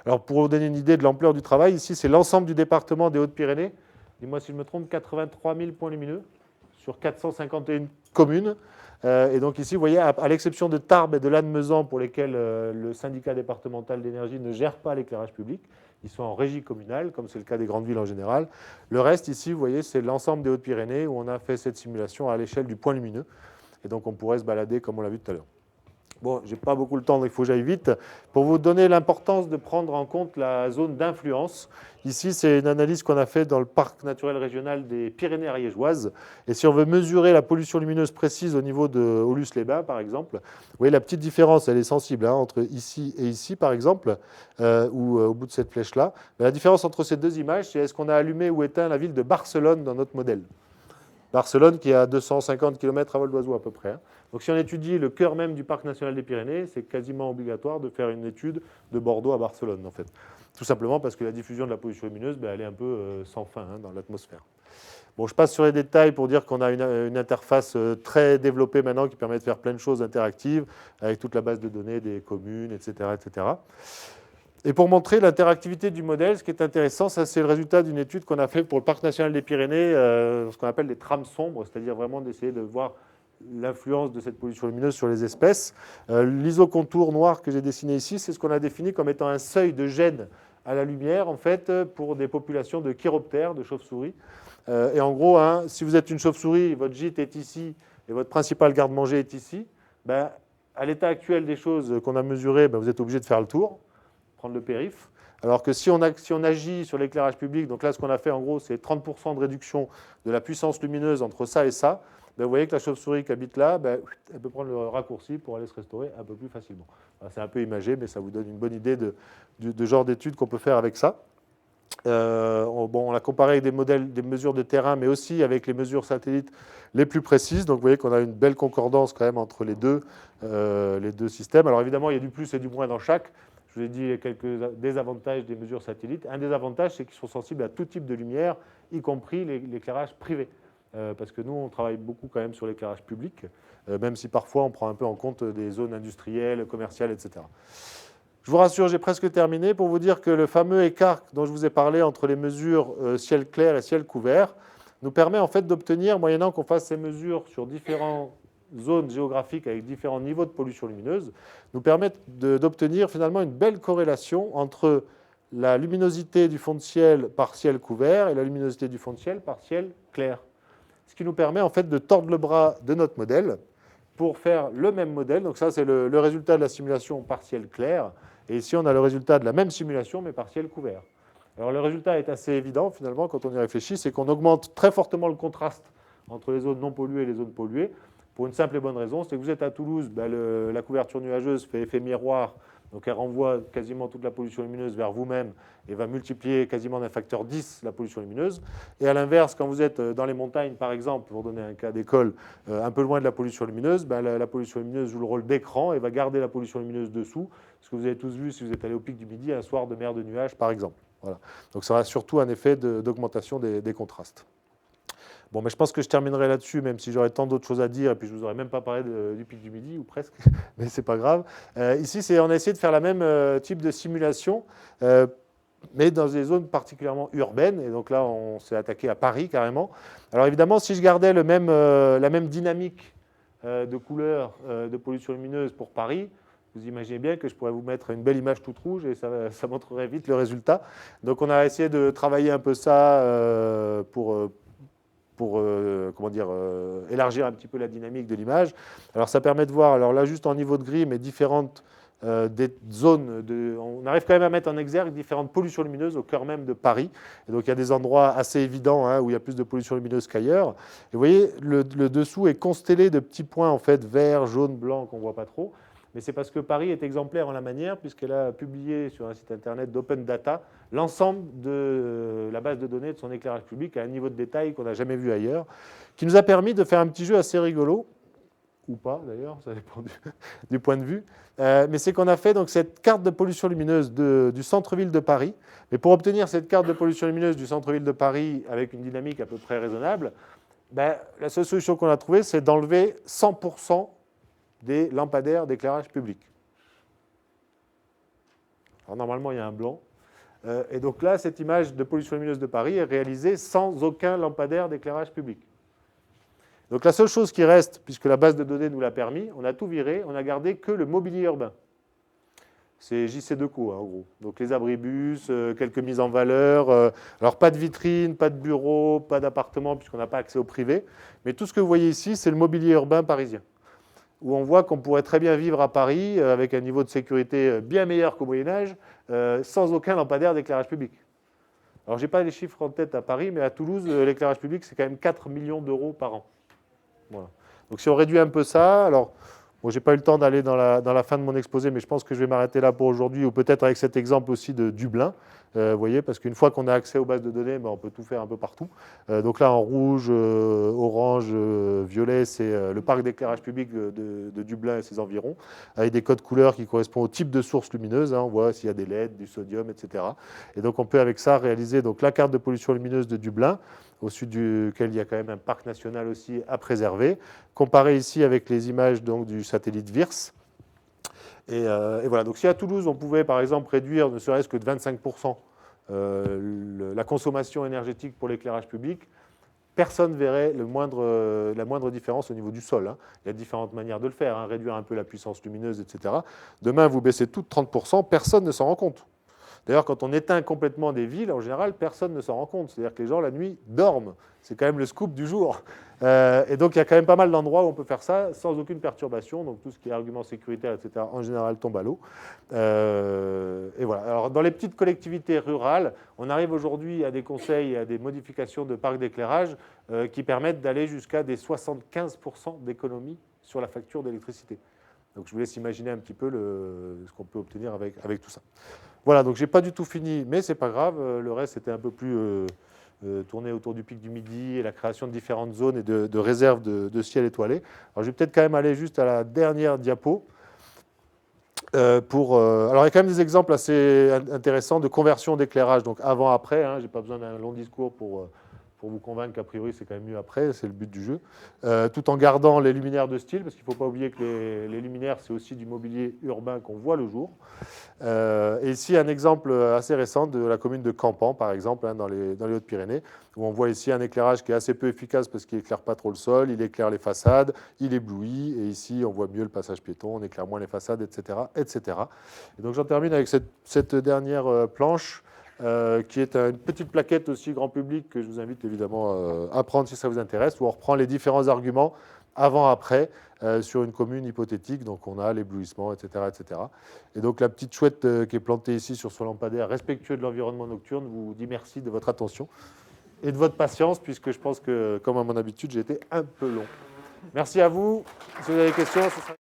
Alors, pour vous donner une idée de l'ampleur du travail, ici, c'est l'ensemble du département des Hautes-Pyrénées. Dis-moi si je me trompe, 83 000 points lumineux sur 451 communes. Et donc ici, vous voyez, à l'exception de Tarbes et de Lannemezan, pour lesquels le syndicat départemental d'énergie ne gère pas l'éclairage public, ils sont en régie communale, comme c'est le cas des grandes villes en général. Le reste, ici, vous voyez, c'est l'ensemble des Hautes-Pyrénées où on a fait cette simulation à l'échelle du point lumineux. Et donc, on pourrait se balader comme on l'a vu tout à l'heure. Bon, je n'ai pas beaucoup le temps, donc il faut que j'aille vite. Pour vous donner l'importance de prendre en compte la zone d'influence, ici, c'est une analyse qu'on a faite dans le parc naturel régional des Pyrénées ariégeoises. Et si on veut mesurer la pollution lumineuse précise au niveau de Aulus-les-Bains, par exemple, vous voyez la petite différence, elle est sensible, entre ici et ici, par exemple, ou au bout de cette flèche-là. Mais la différence entre ces deux images, c'est est-ce qu'on a allumé ou éteint la ville de Barcelone dans notre modèle. Barcelone qui est à 250 km à vol d'oiseau à peu près. Donc si on étudie le cœur même du parc national des Pyrénées, c'est quasiment obligatoire de faire une étude de Bordeaux à Barcelone en fait. Tout simplement parce que la diffusion de la pollution lumineuse, elle est un peu sans fin dans l'atmosphère. Bon, je passe sur les détails pour dire qu'on a une interface très développée maintenant qui permet de faire plein de choses interactives avec toute la base de données des communes, etc. etc. Et pour montrer l'interactivité du modèle, ce qui est intéressant, ça c'est le résultat d'une étude qu'on a faite pour le Parc national des Pyrénées, ce qu'on appelle des trames sombres, c'est-à-dire vraiment d'essayer de voir l'influence de cette pollution lumineuse sur les espèces. L'isocontour noir que j'ai dessiné ici, c'est ce qu'on a défini comme étant un seuil de gêne à la lumière, en fait, pour des populations de chiroptères, de chauves-souris. Et en gros, si vous êtes une chauve-souris, votre gîte est ici et votre principal garde-manger est ici, à l'état actuel des choses qu'on a mesurées, vous êtes obligé de faire le tour, prendre le périph'. Alors que si on agit sur l'éclairage public, donc là, ce qu'on a fait, en gros, c'est 30% de réduction de la puissance lumineuse entre ça et ça, vous voyez que la chauve-souris qui habite là, elle peut prendre le raccourci pour aller se restaurer un peu plus facilement. C'est un peu imagé, mais ça vous donne une bonne idée de genre d'études qu'on peut faire avec ça. On l'a comparé avec des modèles, des mesures de terrain, mais aussi avec les mesures satellites les plus précises. Donc vous voyez qu'on a une belle concordance quand même entre les deux systèmes. Alors évidemment, il y a du plus et du moins dans chaque. Je vous ai dit quelques désavantages des mesures satellites. Un désavantage, c'est qu'ils sont sensibles à tout type de lumière, y compris l'éclairage privé. Parce que nous, on travaille beaucoup quand même sur l'éclairage public, même si parfois on prend un peu en compte des zones industrielles, commerciales, etc. Je vous rassure, j'ai presque terminé pour vous dire que le fameux écart dont je vous ai parlé entre les mesures ciel clair et ciel couvert nous permet en fait d'obtenir, moyennant qu'on fasse ces mesures sur différentes zones géographiques avec différents niveaux de pollution lumineuse, nous permettent d'obtenir finalement une belle corrélation entre la luminosité du fond de ciel par ciel couvert et la luminosité du fond de ciel par ciel clair. Ce qui nous permet en fait de tordre le bras de notre modèle pour faire le même modèle. Donc ça, c'est le résultat de la simulation par ciel clair. Et ici, on a le résultat de la même simulation, mais par ciel couvert. Alors le résultat est assez évident, finalement, quand on y réfléchit, c'est qu'on augmente très fortement le contraste entre les zones non polluées et les zones polluées, pour une simple et bonne raison, c'est que vous êtes à Toulouse, la couverture nuageuse fait effet miroir, donc elle renvoie quasiment toute la pollution lumineuse vers vous-même et va multiplier quasiment d'un facteur 10 la pollution lumineuse. Et à l'inverse, quand vous êtes dans les montagnes, par exemple, pour donner un cas d'école, un peu loin de la pollution lumineuse, la pollution lumineuse joue le rôle d'écran et va garder la pollution lumineuse dessous, ce que vous avez tous vu si vous êtes allé au pic du Midi un soir de mer de nuages, par exemple. Voilà. Donc ça aura surtout un effet d'augmentation des contrastes. Bon, mais je pense que je terminerai là-dessus, même si j'aurais tant d'autres choses à dire, et puis je ne vous aurais même pas parlé du pic du Midi, ou presque, mais ce n'est pas grave. Ici, on a essayé de faire la même type de simulation, mais dans des zones particulièrement urbaines, et donc là, on s'est attaqué à Paris, carrément. Alors évidemment, si je gardais la même dynamique de couleur de pollution lumineuse pour Paris, vous imaginez bien que je pourrais vous mettre une belle image toute rouge et ça montrerait vite le résultat. Donc on a essayé de travailler un peu ça pour élargir un petit peu la dynamique de l'image. Alors ça permet de voir, alors là juste en niveau de gris, mais différentes des zones, on arrive quand même à mettre en exergue différentes pollutions lumineuses au cœur même de Paris. Et donc il y a des endroits assez évidents où il y a plus de pollution lumineuse qu'ailleurs. Et vous voyez, le dessous est constellé de petits points en fait, verts, jaunes, blancs qu'on ne voit pas trop. Mais c'est parce que Paris est exemplaire en la manière, puisqu'elle a publié sur un site internet d'Open Data l'ensemble de la base de données de son éclairage public à un niveau de détail qu'on n'a jamais vu ailleurs, qui nous a permis de faire un petit jeu assez rigolo, ou pas d'ailleurs, ça dépend du point de vue. Mais c'est qu'on a fait donc, cette carte de pollution lumineuse du centre-ville de Paris. Mais pour obtenir cette carte de pollution lumineuse du centre-ville de Paris avec une dynamique à peu près raisonnable, la seule solution qu'on a trouvée, c'est d'enlever 100% des lampadaires d'éclairage public. Alors normalement, il y a un blanc. Et donc là, cette image de pollution lumineuse de Paris est réalisée sans aucun lampadaire d'éclairage public. Donc la seule chose qui reste, puisque la base de données nous l'a permis, on a tout viré, on a gardé que le mobilier urbain. C'est JC2Co, en gros. Donc les abribus, quelques mises en valeur. Alors pas de vitrine, pas de bureau, pas d'appartement, puisqu'on n'a pas accès au privé. Mais tout ce que vous voyez ici, c'est le mobilier urbain parisien, où on voit qu'on pourrait très bien vivre à Paris avec un niveau de sécurité bien meilleur qu'au Moyen-Âge, sans aucun lampadaire d'éclairage public. Alors, je n'ai pas les chiffres en tête à Paris, mais à Toulouse, l'éclairage public, c'est quand même 4 millions d'euros par an. Voilà. Donc, si on réduit un peu ça, alors, bon, je n'ai pas eu le temps d'aller dans la fin de mon exposé, mais je pense que je vais m'arrêter là pour aujourd'hui, ou peut-être avec cet exemple aussi de Dublin. Vous voyez, parce qu'une fois qu'on a accès aux bases de données, ben, on peut tout faire un peu partout. Donc là, en rouge, orange, violet, c'est le parc d'éclairage public de Dublin et ses environs, avec des codes couleurs qui correspondent au type de source lumineuse. On voit s'il y a des LED, du sodium, etc. Et donc, on peut avec ça réaliser donc, la carte de pollution lumineuse de Dublin, au sud duquel il y a quand même un parc national aussi à préserver, comparé ici avec les images donc, du satellite VIRS. Et voilà, donc si à Toulouse, on pouvait par exemple réduire ne serait-ce que de 25% la consommation énergétique pour l'éclairage public, personne ne verrait la moindre différence au niveau du sol. Il y a différentes manières de le faire, réduire un peu la puissance lumineuse, etc. Demain, vous baissez tout de 30%, personne ne s'en rend compte. D'ailleurs, quand on éteint complètement des villes, en général, personne ne s'en rend compte. C'est-à-dire que les gens, la nuit, dorment. C'est quand même le scoop du jour. Et donc, il y a quand même pas mal d'endroits où on peut faire ça sans aucune perturbation. Donc, tout ce qui est argument sécuritaire, etc., en général, tombe à l'eau. Et voilà. Alors, dans les petites collectivités rurales, on arrive aujourd'hui à des conseils et à des modifications de parcs d'éclairage qui permettent d'aller jusqu'à des 75% d'économie sur la facture d'électricité. Donc, je vous laisse imaginer un petit peu ce qu'on peut obtenir avec tout ça. Voilà, donc je n'ai pas du tout fini, mais ce n'est pas grave. Le reste était un peu plus tourné autour du pic du Midi et la création de différentes zones et de réserves de ciel étoilé. Alors, je vais peut-être quand même aller juste à la dernière diapo. Alors, il y a quand même des exemples assez intéressants de conversion d'éclairage, donc avant-après. Je n'ai pas besoin d'un long discours pour vous convaincre qu'a priori, c'est quand même mieux après, c'est le but du jeu, tout en gardant les luminaires de style, parce qu'il ne faut pas oublier que les luminaires, c'est aussi du mobilier urbain qu'on voit le jour. Et ici, un exemple assez récent de la commune de Campan, par exemple, dans les Hautes-Pyrénées, où on voit ici un éclairage qui est assez peu efficace parce qu'il n'éclaire pas trop le sol, il éclaire les façades, il éblouit, et ici, on voit mieux le passage piéton, on éclaire moins les façades, etc. etc. Et donc, j'en termine avec cette dernière planche, qui est une petite plaquette aussi grand public que je vous invite évidemment à prendre si ça vous intéresse, où on reprend les différents arguments avant-après sur une commune hypothétique. Donc on a l'éblouissement, etc., etc. Et donc la petite chouette qui est plantée ici sur son lampadaire respectueux de l'environnement nocturne vous dit merci de votre attention et de votre patience, puisque je pense que, comme à mon habitude, j'ai été un peu long. Merci à vous. Si vous avez des questions, ce sera...